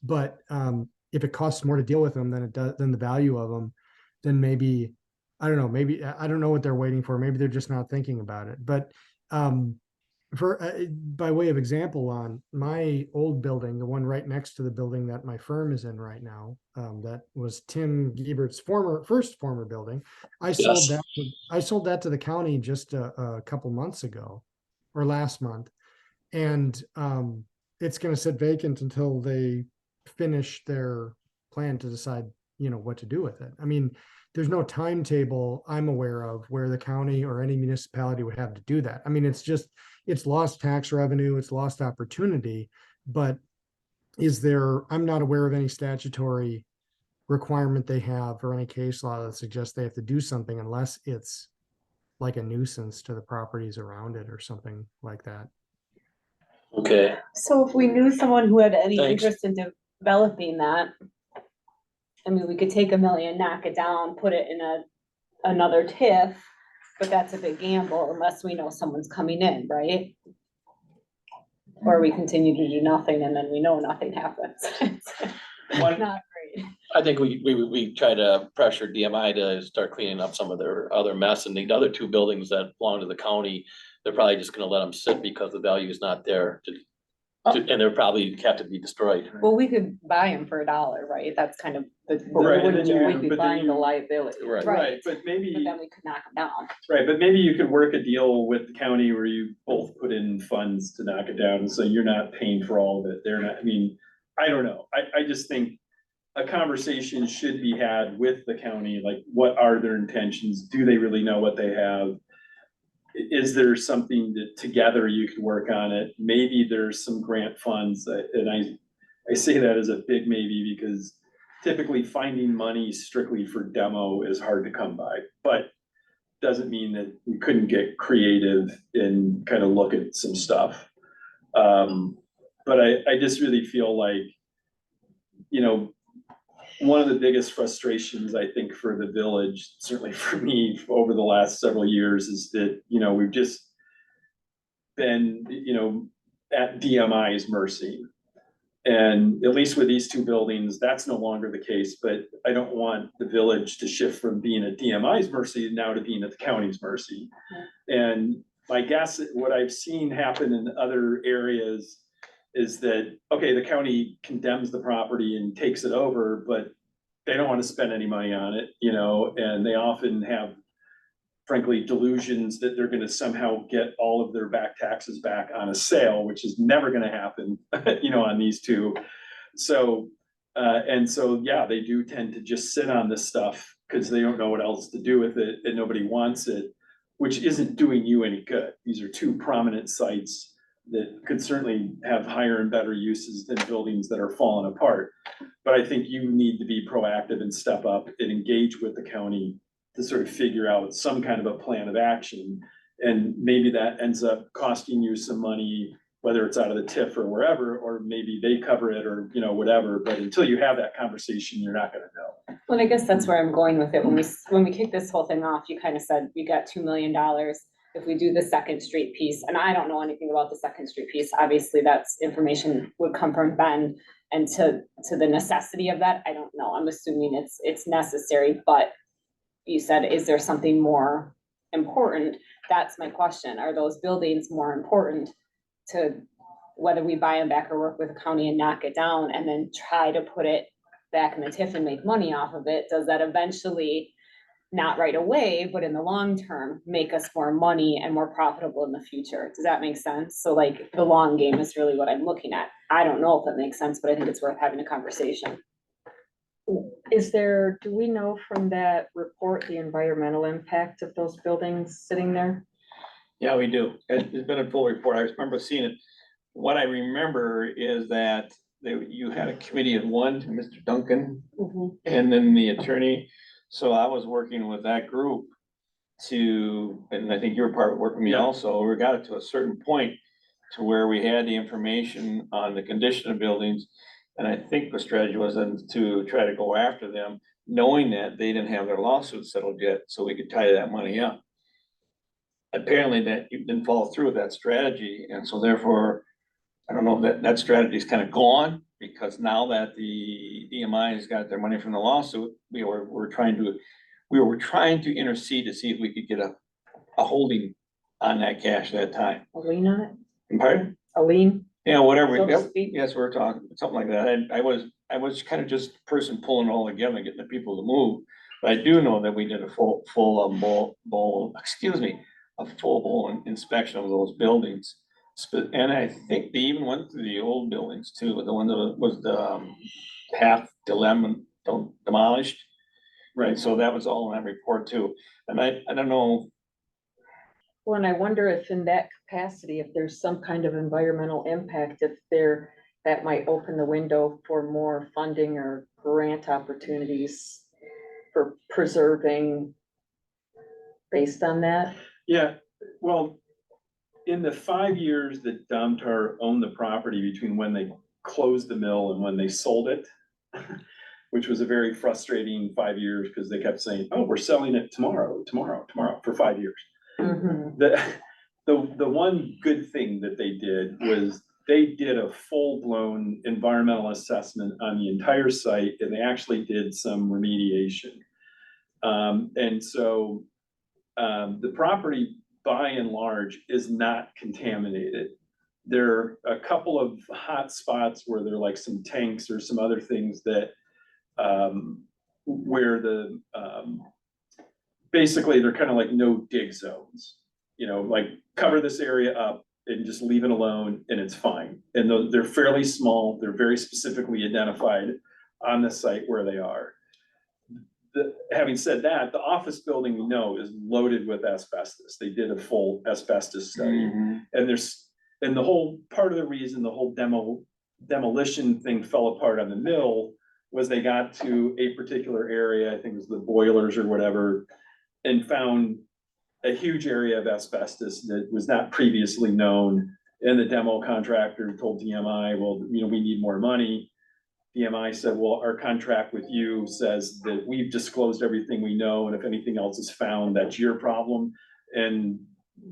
But if it costs more to deal with them than it does, than the value of them, then maybe, I don't know, maybe, I don't know what they're waiting for. Maybe they're just not thinking about it. But by way of example, on my old building, the one right next to the building that my firm is in right now, that was Tim Giebert's first former building. I sold that to the county just a couple months ago, or last month, and it's going to sit vacant until they finish their plan to decide, what to do with it. I mean, there's no timetable I'm aware of where the county or any municipality would have to do that. I mean, it's lost tax revenue, it's lost opportunity, but I'm not aware of any statutory requirement they have or any case law that suggests they have to do something unless it's like a nuisance to the properties around it or something like that. Okay, So if we knew someone who had any Thanks. interest in developing that, I mean, we could take $1 million, knock it down, put it in another TIF, but that's a big gamble unless we know someone's coming in, right? Or we continue to do nothing and then we know nothing happens. It's One- not great. I think we try to pressure DMI to start cleaning up some of their other mess, and the other two buildings that belong to the county, they're probably just gonna let them sit because the value is not there and they're probably have to be destroyed. Well, we could buy them for $1, right? That's kind of the. Right, and then We'd you- be but then buying the you- liability. Right. Right, but maybe. But then we could knock them down. Right, but maybe you could work a deal with the county where you both put in funds to knock it down, so you're not paying for all of it, they're not, I mean, I don't know, I just think a conversation should be had with the county, like, what are their intentions, do they really know what they have? Is there something that together you could work on it, maybe there's some grant funds, and I say that as a big maybe, because typically finding money strictly for demo is hard to come by, but doesn't mean that we couldn't get creative and kind of look at some stuff. But I just really feel like, one of the biggest frustrations, I think, for the village, certainly for me, over the last several years, is that, we've just been, at DMI's mercy. And at least with these two buildings, that's no longer the case, but I don't want the village to shift from being at DMI's mercy now to being at the county's mercy. And my guess, what I've seen happen in other areas is that, okay, the county condemns the property and takes it over, but they don't want to spend any money on it, you know, and they often have frankly delusions that they're gonna somehow get all of their back taxes back on a sale, which is never gonna happen, you know, on these two. So, and so, yeah, they do tend to just sit on this stuff because they don't know what else to do with it and nobody wants it, which isn't doing you any good. These are two prominent sites that could certainly have higher and better uses than buildings that are falling apart. But I think you need to be proactive and step up and engage with the county to sort of figure out some kind of a plan of action. And maybe that ends up costing you some money, whether it's out of the TIF or wherever, or maybe they cover it or, you know, whatever. But until you have that conversation, you're not gonna know. Well, I guess that's where I'm going with it. When we kicked this whole thing off, you kind of said we got $2 million if we do the Second Street piece. And I don't know anything about the Second Street piece. Obviously, that's information would come from Ben. And to the necessity of that, I don't know. I'm assuming it's necessary, but you said, is there something more important? That's my question. Are those buildings more important to whether we buy them back or work with the county and knock it down and then try to put it back in the TIF and make money off of it? Does that eventually, not right away, but in the long term, make us more money and more profitable in the future? Does that make sense? So like the long game is really what I'm looking at. I don't know if it makes sense, but I think it's worth having a conversation. Do we know from that report, the environmental impact of those buildings sitting there? Yeah, we do. It's been a full report. I remember seeing it. What I remember is that you had a committee of one, Mr. Duncan, and then the attorney. So I was working with that group and I think you were part of working with me also. We got it to a certain point to where we had the information on the condition of buildings. And I think the strategy was then to try to go after them, knowing that they didn't have their lawsuit settled yet, so we could tie that money up. Apparently that you didn't follow through with that strategy, and so therefore, I don't know if that strategy is kind of gone, because now that the EMI has got their money from the lawsuit, we were trying to intercede to see if we could get a holding on that cash that time. A lien on it? Pardon? A lien? Yeah, whatever. So to Yep. speak. Yes, we're talking, something like that. I was kind of just a person pulling it all together and getting the people to move. But I do know that we did a full inspection of those buildings. And I think they even went through the old buildings too, the one that was the half demolished. Right, so that was all in that report too. And I don't know. Well, and I wonder if in that capacity, if there's some kind of environmental impact, that might open the window for more funding or grant opportunities for preserving based on that. Yeah, well, in the 5 years that Domtar owned the property between when they closed the mill and when they sold it, which was a very frustrating 5 years because they kept saying, oh, we're selling it tomorrow, for 5 years. The one good thing that they did was they did a full-blown environmental assessment on the entire site, and they actually did some remediation. And so the property, by and large, is not contaminated. There are a couple of hot spots where there are like some tanks or some other things that where basically they're kind of like no dig zones. You know, like cover this area up and just leave it alone and it's fine. And they're fairly small, they're very specifically identified on the site where they are. Having said that, the office building we know is loaded with asbestos. They did a full asbestos study. And the whole part of the reason the whole demolition thing fell apart on the mill was they got to a particular area, I think it was the boilers or whatever, and found a huge area of asbestos that was not previously known. And the demo contractor told DMI, well, you know, we need more money. DMI said, well, our contract with you says that we've disclosed everything we know, and if anything else is found, that's your problem. And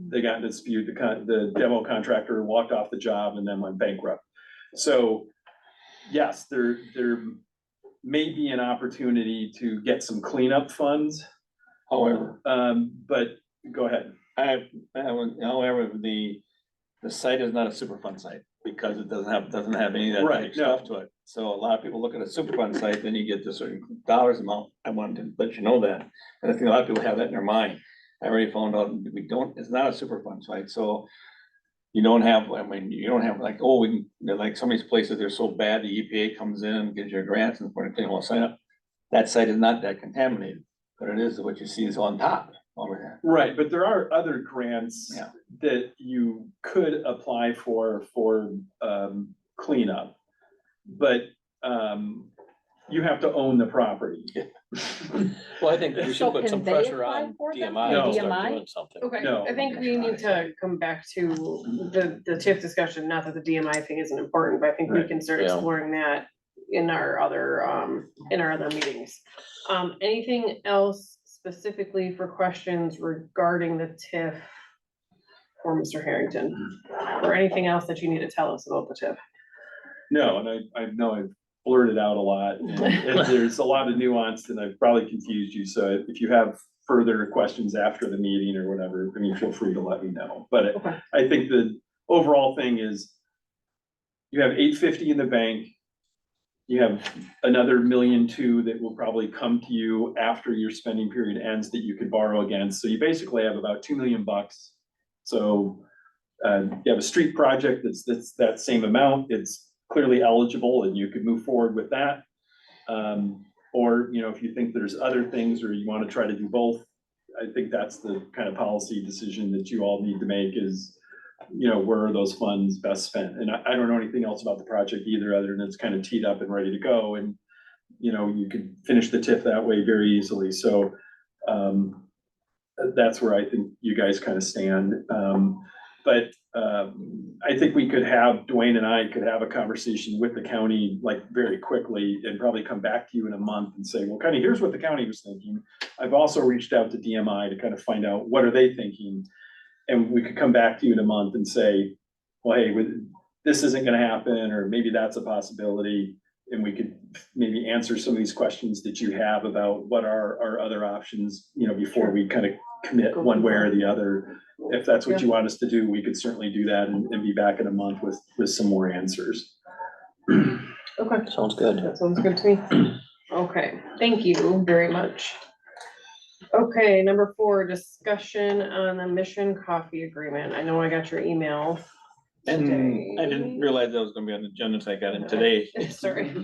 they got in a dispute. The demo contractor walked off the job and then went bankrupt. So yes, there may be an opportunity to get some cleanup funds, However, but go ahead. however, the site is not a Superfund site because it doesn't have any of that Right, type stuff to it. So a lot of people look at a Superfund site, then you get to certain dollars amount. I wanted to let you know that. And I think a lot of people have that in their mind. I already found out it's not a Superfund site, so you don't have, you don't have like, oh, like some of these places, they're so bad, the EPA comes in, gives you grants and for anything, well, sign up. That site is not that contaminated, but it is what you see is on top over there. Right, but there are other grants Yeah. that you could apply for cleanup. But you have to own the property. Well, I think we So should put can some they pressure apply on for them? DMI No. to start DMI? doing something. Okay, No. I think we need to come back to the TIF discussion, not that the DMI thing isn't important, but I think we Right. can start Yeah. exploring that in our other meetings. Anything else specifically for questions regarding the TIF for Mr. Harrington? Or anything else that you need to tell us about the TIF? No, and I know I've blurted out a lot and there's a lot of nuance and I've probably confused you. So if you have further questions after the meeting or whatever, I mean, feel free to let me know. But Okay. I think the overall thing is you have 850 in the bank. You have another 1.2 million that will probably come to you after your spending period ends that you could borrow against. So you basically have about $2 million. So you have a street project that's that same amount. It's clearly eligible and you could move forward with that. Or, you know, if you think there's other things or you want to try to do both, I think that's the kind of policy decision that you all need to make is, you know, where are those funds best spent? And I don't know anything else about the project either, other than it's kind of teed up and ready to go. And, you know, you could finish the TIF that way very easily. So that's where I think you guys kind of stand. But I think we could have, Dwayne and I could have a conversation with the county like very quickly and probably come back to you in a month and say, well, kind of here's what the county was thinking. I've also reached out to DMI to kind of find out what are they thinking. And we could come back to you in a month and say, well, hey, this isn't gonna happen, or maybe that's a possibility. And we could maybe answer some of these questions that you have about what are our other options, you know, before we kind of commit one way or the other. If that's what you want us to do, we could certainly do that and be back in a month with some more answers. Okay, Sounds good. that sounds good to me. Okay, thank you very much. Okay, number 4, discussion on the Mission Coffee Agreement. I know I got your email. And I didn't realize that was gonna be on the agenda, so I got it today. Sorry.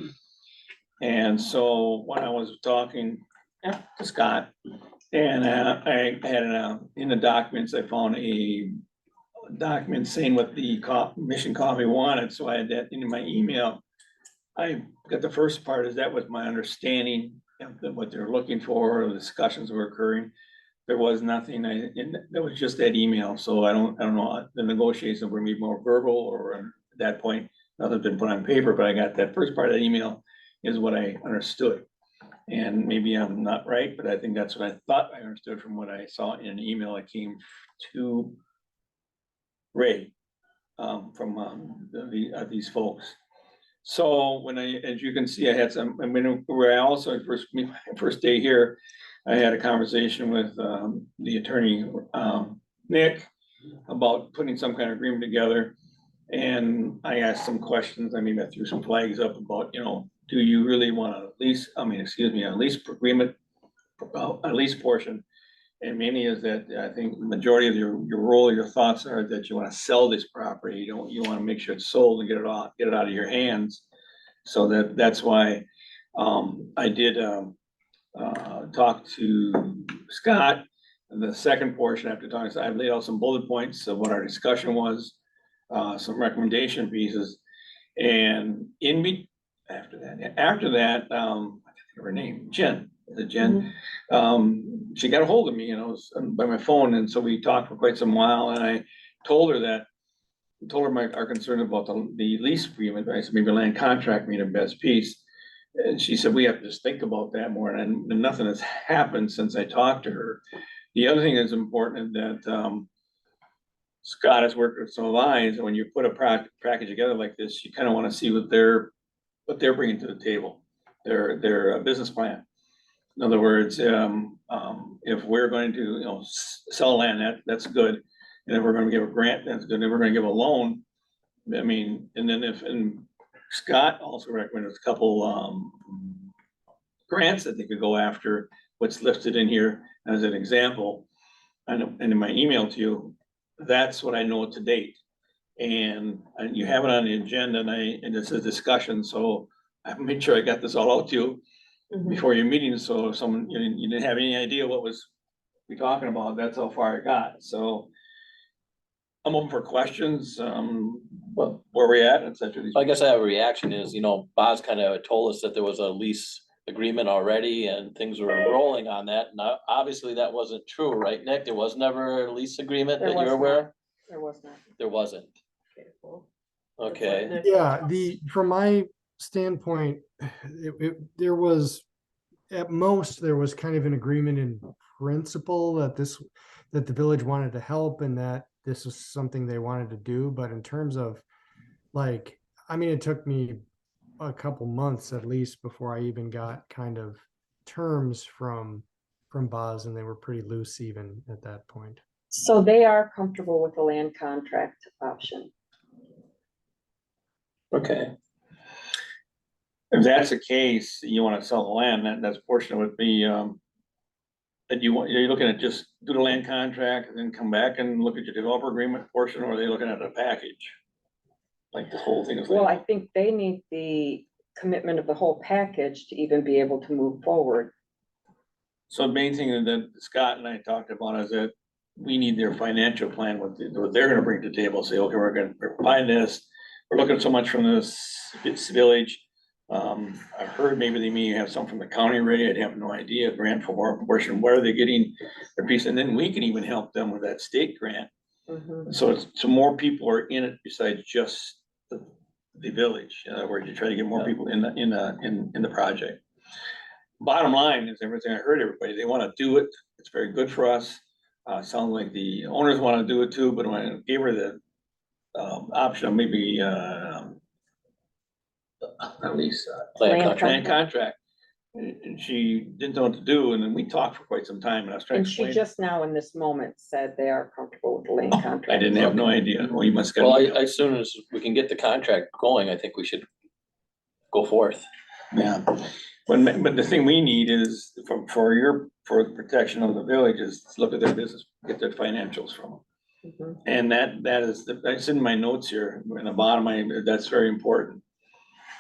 And so when I was talking to Scott, and I had in the documents, I found a document saying what the Mission Coffee wanted, so I had that in my email. I got the first part, is that was my understanding of what they're looking for, the discussions were occurring. There was nothing, that was just that email, so I don't know, the negotiations were maybe more verbal, or at that point, nothing's been put on paper, but I got that first part of that email is what I understood. And maybe I'm not right, but I think that's what I thought I understood from what I saw in an email that came to Ray, from these folks. So when as you can see, I had some, where I also, first day here, I had a conversation with the attorney, Nick, about putting some kind of agreement together. And I asked some questions. I mean, I threw some flags up about, you know, do you really want a lease, a lease agreement, a lease portion? And mainly is that I think the majority of your role, your thoughts are that you want to sell this property. You want to make sure it's sold and get it out of your hands. So that's why I did talk to Scott. And the second portion, after talking, so I laid out some bullet points of what our discussion was, some recommendation pieces, and after that, I can't think of her name, Jen. Is it Jen? She got a hold of me, you know, by my phone, and so we talked for quite some while, and I told her our concern about the lease agreement, right? So maybe land contract made a best piece. And she said, we have to just think about that more, and nothing has happened since I talked to her. The other thing that's important that Scott has worked with some of eyes, and when you put a package together like this, you kind of want to see what their what they're bringing to the table, their business plan. In other words, if we're going to, you know, sell land, that's good. And if we're gonna give a grant, that's good. If we're gonna give a loan, I mean, and then and Scott also recommended a couple, grants that they could go after, what's listed in here as an example. And in my email to you, that's what I know to date. And you have it on the agenda and it's a discussion, so I made sure I got this all out to you before your meeting, so if someone, you didn't have any idea what was we talking about, that's how far I got, so. I'm open for questions, Well, where we at, et cetera. I guess I have a reaction is, Boz kind of told us that there was a lease agreement already and things were rolling on that. Now, obviously that wasn't true, right, Nick? There was never a lease agreement There that was you're not. aware? There was not. There wasn't. Okay, well, that's Okay, what Nick- Yeah, from my standpoint, there was, at most, there was kind of an agreement in principle that that the village wanted to help and that this was something they wanted to do, but in terms of like, I mean, it took me a couple months at least before I even got kind of terms from Boz, and they were pretty loose even at that point. So they are comfortable with the land contract option. okay. If that's the case, you wanna sell the land, that's portion would be, that you're looking at just do the land contract and then come back and look at your developer agreement portion, or are they looking at a package? Like the whole thing is. Well, I think they need the commitment of the whole package to even be able to move forward. So the main thing that Scott and I talked about is that we need their financial plan, what they're gonna bring to the table, say, okay, we're buying this, we're looking so much from this village. I've heard maybe they may have some from the county already, I'd have no idea, grant for more portion, where are they getting their piece, and then we can even help them with that state grant. Mhm. So more people are in it besides just the village, in other words, you try to get more people in the project. Bottom line is everything I heard everybody, they wanna do it, it's very good for us. Sounds like the owners wanna do it too, but when I gave her the option of maybe at least Land Land contract. land contract. And she didn't know what to do, and then we talked for quite some time, and I was trying And to she explain. just now in this moment said they are comfortable with the land contract. I didn't have no idea, well, you must. get- Well, as soon as we can get the contract going, I think we should go forth. Yeah, but the thing we need is for the protection of the village is to look at their business, get their financials from them. Mhm. And that's in my notes here, in the bottom, that's very important.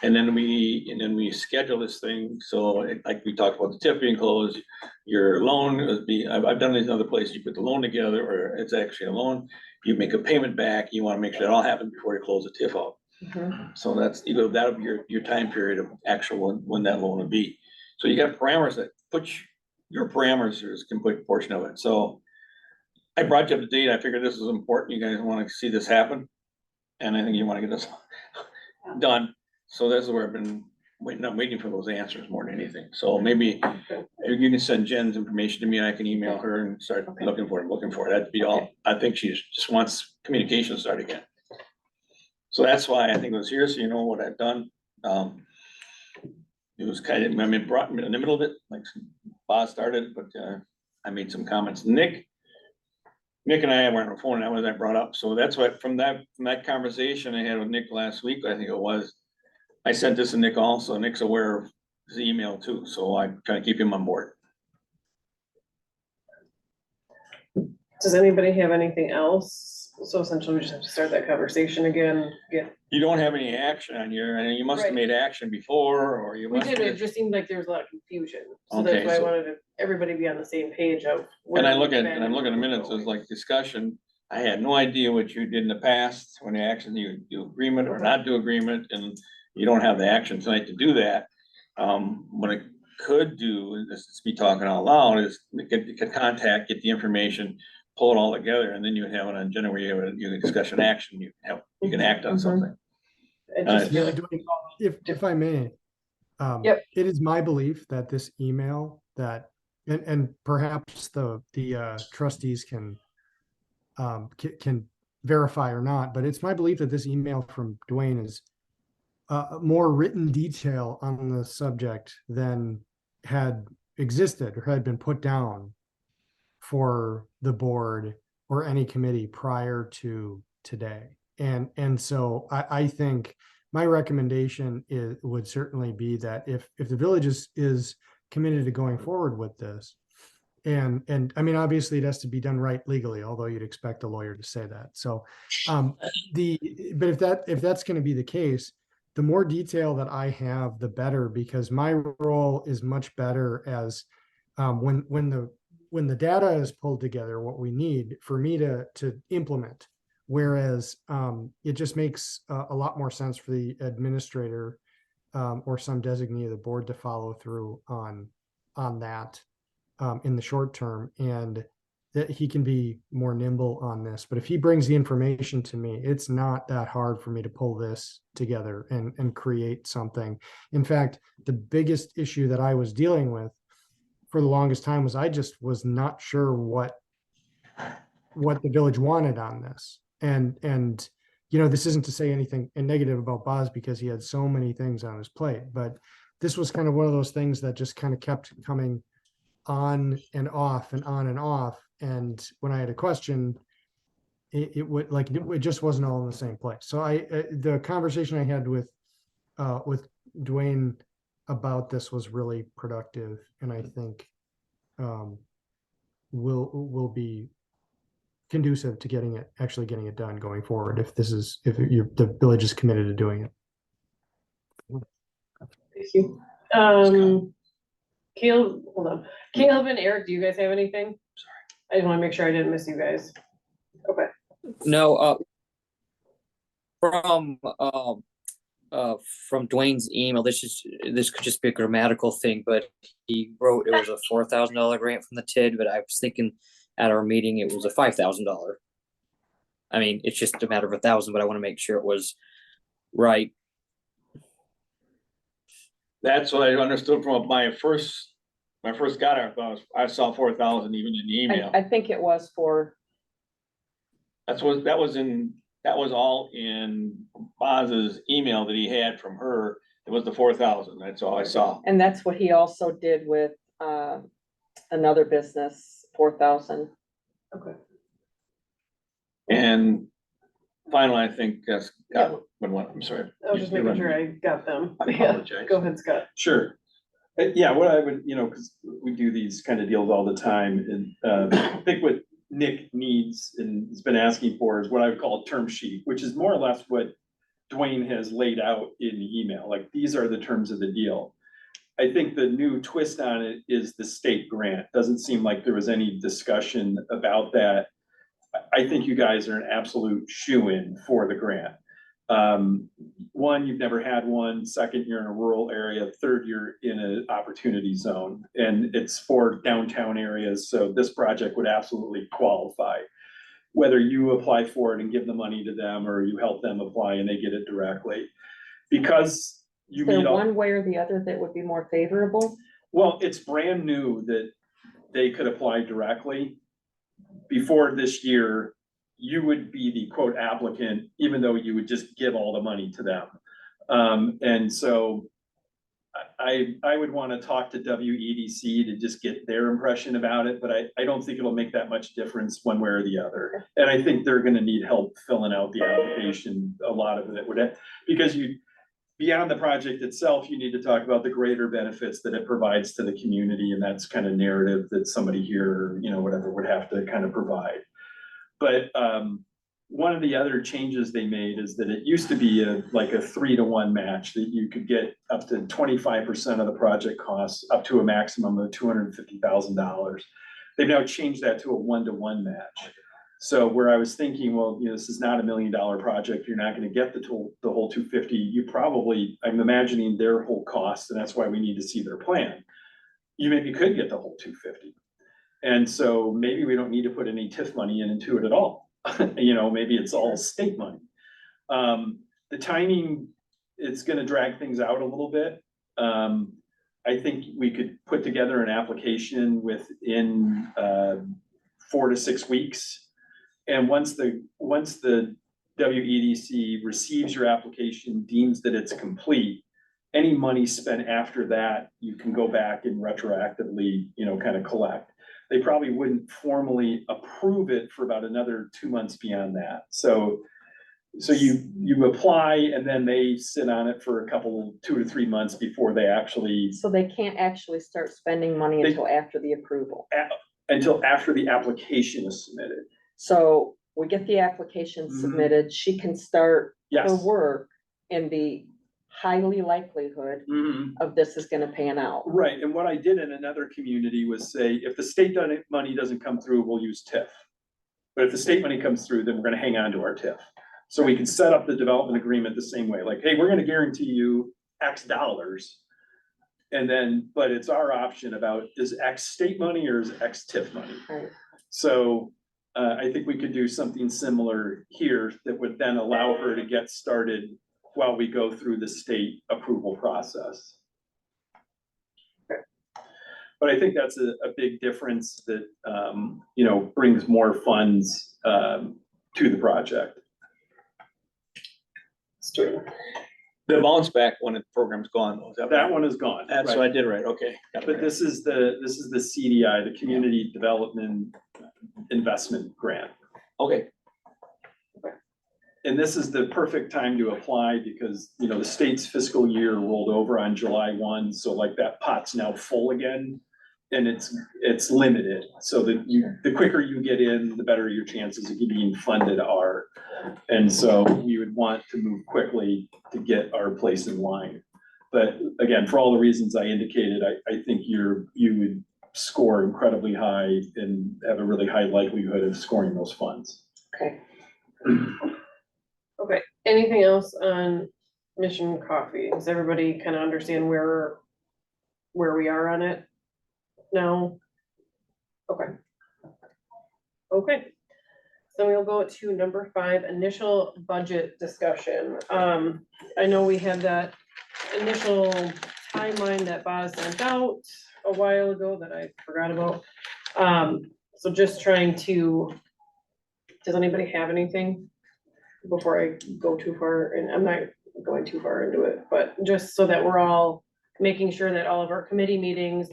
And then we schedule this thing, so like we talked about the TIF being closed, your loan would be, I've done this in other places, you put the loan together, or it's actually a loan, you make a payment back, you wanna make sure that all happens before you close the TIF out. Mhm. So that'll be your time period of actual when that loan will be. So you got parameters that your parameters can put a portion of it, so. I brought you up to date, I figured this was important, you guys wanna see this happen. And I think you wanna get this done, so this is where I've been I'm waiting for those answers more than anything, so maybe. If you can send Jen's information to me, I can email her and start Okay. looking for it, that'd be all, I think she just wants communication to start again. So that's why I think it was here, so you know what I've done, it was kind of, I mean, brought me in the middle of it, like Boz started, but, I made some comments, Nick and I were on the phone, that was I brought up, so that's what, from that conversation I had with Nick last week, I think it was. I sent this to Nick also, Nick's aware of his email too, so I'm trying to keep him on board. Does anybody have anything else? So essentially, we just have to start that conversation again, You don't have any action on your, and you must have Right. made action before, or you we must did, it have. just seemed like there was a lot of confusion, so Okay, that's why I so- wanted everybody to be on the same page of. where And I we've look at, been and I'm looking at and where minutes, we're it's like discussion, I had no idea what you did in the past, when the action, you do agreement or not do agreement, and you don't have the action tonight to do that. What I could do, and this is me talking out loud, is get contact, get the information, pull it all together, and then you would have an agenda where you can discuss an action, you can act on Mhm. something. It just Yeah, feels- if I may. Yep. It is my belief that this email and perhaps the trustees can verify or not, but it's my belief that this email from Dwayne is more written detail on the subject than had existed or had been put down for the board or any committee prior to today. And so I think my recommendation would certainly be that if the village is committed to going forward with this, and I mean, obviously it has to be done right legally, although you'd expect a lawyer to say that. So, but if that's going to be the case, the more detail that I have, the better, because my role is much better as when the data is pulled together, what we need for me to implement. Whereas it just makes a lot more sense for the administrator or some designee of the board to follow through on that in the short term, and that he can be more nimble on this. But if he brings the information to me, it's not that hard for me to pull this together and create something. In fact, the biggest issue that I was dealing with for the longest time was I just was not sure what the village wanted on this. And you know, this isn't to say anything negative about Boz, because he had so many things on his plate, but this was kind of one of those things that just kind of kept coming on and off and on and off. And when I had a question, it would like, it just wasn't all in the same place. So the conversation I had with Dwayne about this was really productive, and I think will be conducive to actually getting it done going forward, if the village is committed to doing it. Thank you. Hold on. Caleb and Eric, do you guys have anything? Sorry. I just want to make sure I didn't miss you guys. Okay. No, from Dwayne's email, this could just be a grammatical thing, but he wrote it was a $4,000 grant from the TID, but I was thinking at our meeting it was a $5,000. I mean, it's just a matter of 1,000, but I want to make sure it was right. That's what I understood from when I first got it. I saw 4,000 even in the email. I think it was for, That was all in Boz's email that he had from her. It was the 4,000. That's all I saw. and that's what he also did with another business, 4,000. Okay. And finally, I think Scott would want, I'm sorry. I was just making sure I got them. I Yeah. apologize. Go ahead, Scott. Sure. Yeah, what I would, because we do these kind of deals all the time, and I think what Nick needs and has been asking for is what I would call a term sheet, which is more or less what Dwayne has laid out in the email. Like, these are the terms of the deal. I think the new twist on it is the state grant. Doesn't seem like there was any discussion about that. I think you guys are an absolute shoo-in for the grant. One, you've never had one. Second, you're in a rural area. Third, you're in an opportunity zone, and it's for downtown areas. So this project would absolutely qualify. Whether you apply for it and give the money to them, or you help them apply and they get it directly. Because you Is there meet all. one way or the other that would be more favorable? Well, it's brand new that they could apply directly. Before this year, you would be the quote applicant, even though you would just give all the money to them. And so I would want to talk to WEDC to just get their impression about it, but I don't think it'll make that much difference one way or the other. And I think they're gonna need help filling out the application, a lot of it would, because beyond the project itself, you need to talk about the greater benefits that it provides to the community, and that's kind of narrative that somebody here, whatever, would have to kind of provide. But one of the other changes they made is that it used to be like a 3-to-1 match, that you could get up to 25% of the project costs, up to a maximum of $250,000. They've now changed that to a 1-to-1 match. So where I was thinking, well, this is not $1 million project, you're not gonna get the whole 250. You probably, I'm imagining their whole cost, and that's why we need to see their plan. You maybe could get the whole 250. And so maybe we don't need to put any TIF money into it at all. Maybe it's all state money. The timing, it's gonna drag things out a little bit. I think we could put together an application within 4 to 6 weeks. And once the WEDC receives your application, deems that it's complete, any money spent after that, you can go back and retroactively, kind of collect. They probably wouldn't formally approve it for about another 2 months beyond that. So you apply and then they sit on it for 2 to 3 months before they actually, So they can't actually start spending money They- until after the approval. until after the application is submitted. So we get the application Mhm. submitted, she can start her Yes. work in the highly likelihood Mhm. of this is gonna pan out. Right, and what I did in another community was say, if the state money doesn't come through, we'll use TIF. But if the state money comes through, then we're gonna hang on to our TIF. So we can set up the development agreement the same way, like, hey, we're gonna guarantee you X dollars. And then, but it's our option about is X state money or is X TIF money? Right. So I think we could do something similar here that would then allow her to get started while we go through the state approval process. But I think that's a big difference that, brings more funds to the project. The bounce back when the program's gone, though. Is that That right? one is gone. That's right. what I did right, okay. Got it But right. this is the CDI, the Community Development Investment Grant. Okay, And this is the perfect time to apply because, the state's fiscal year rolled over on July 1, so like that pot's now full again. And it's limited, so that the quicker you get in, the better your chances of being funded are. And so we would want to move quickly to get our place in line. But again, for all the reasons I indicated, I think you would score incredibly high and have a really high likelihood of scoring those funds. Okay. Okay, anything else on Mission Coffee? Does everybody kind of understand where we are on it? No? Okay. Okay. So we'll go to number 5, initial budget discussion. I know we had that initial timeline that Boz sent out a while ago that I forgot about. So just trying to, does anybody have anything before I go too far? And I'm not going too far into it, but just so that we're all making sure that all of our committee meetings,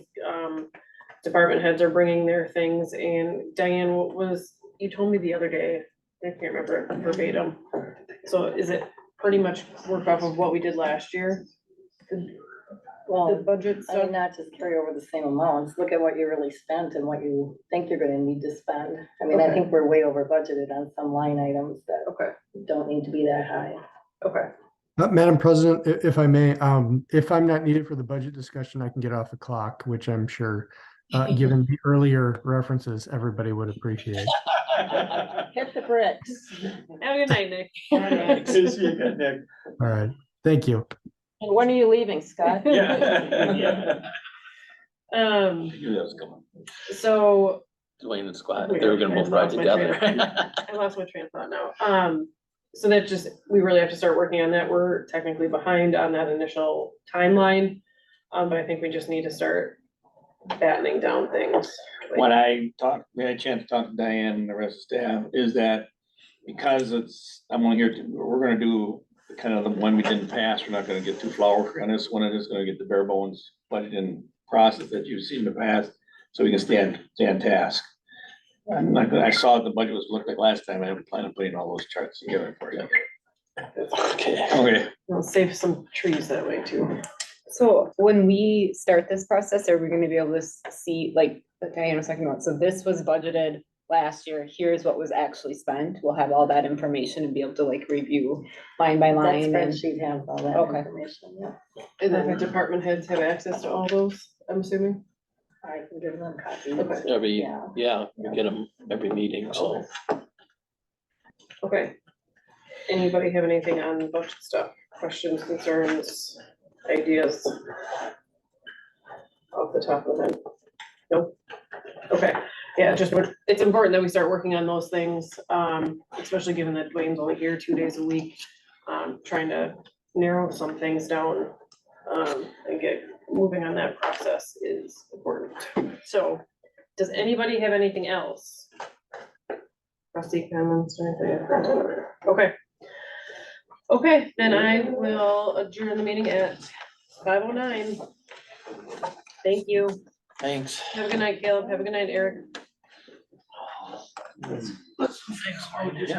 department heads are bringing their things. And Diane, what was, you told me the other day, I can't remember it verbatim. So is it pretty much work off of what we did last year? The Well, budget I stuff? mean, not just carry over the same amounts, look at what you really spent and what you think you're gonna need to spend. I mean, I Okay. think we're way over budgeted on some line items that Okay, don't need to be that high. okay. Madam President, if I may, if I'm not needed for the budget discussion, I can get off the clock, which I'm sure, given the earlier references, everybody would appreciate. Hit the bricks. Have a good night, Nick. Good to see you again, Nick. All right, thank you. And when are you leaving, Scott? Yeah. I knew that was coming. So Dwayne and Scott, they were gonna both ride together. I lost my train of thought now. So that just, we really have to start working on that. We're technically behind on that initial timeline. But I think we just need to start battening down things. When I we had a chance to talk to Diane and the rest of the staff, is that because I'm only here, we're gonna do kind of the one we didn't pass, we're not gonna get too flowery on this one, and just gonna get the bare bones budget and process that you've seen in the past, so we can stay on task. I'm not gonna, I saw what the budget was looked like last time, I haven't planned on putting all those charts together for you. Okay, We'll save some trees that way too. So when we start this process, are we gonna be able to see, like, Diane was talking about, so this was budgeted last year, here's what was actually spent, we'll have all that information and be able to like review line by That line and. spreadsheet has all that Okay. information, yeah. And then the department heads have access to all those, I'm assuming? I can give them copies. Okay. Yeah. We get them every meeting, so. Okay. Anybody have anything on budget stuff? Questions, concerns, ideas? Off the top of the head? Nope. Okay, yeah, just, it's important that we start working on those things, especially given that Dwayne's only here 2 days a week. Trying to narrow some things down, and get moving on that process is important. So, does anybody have anything else? Trustee comments or anything? Okay, Okay, then I will adjourn the meeting at 5:09. Thank you. Thanks. Have a good night, Caleb. Have a good night, Eric.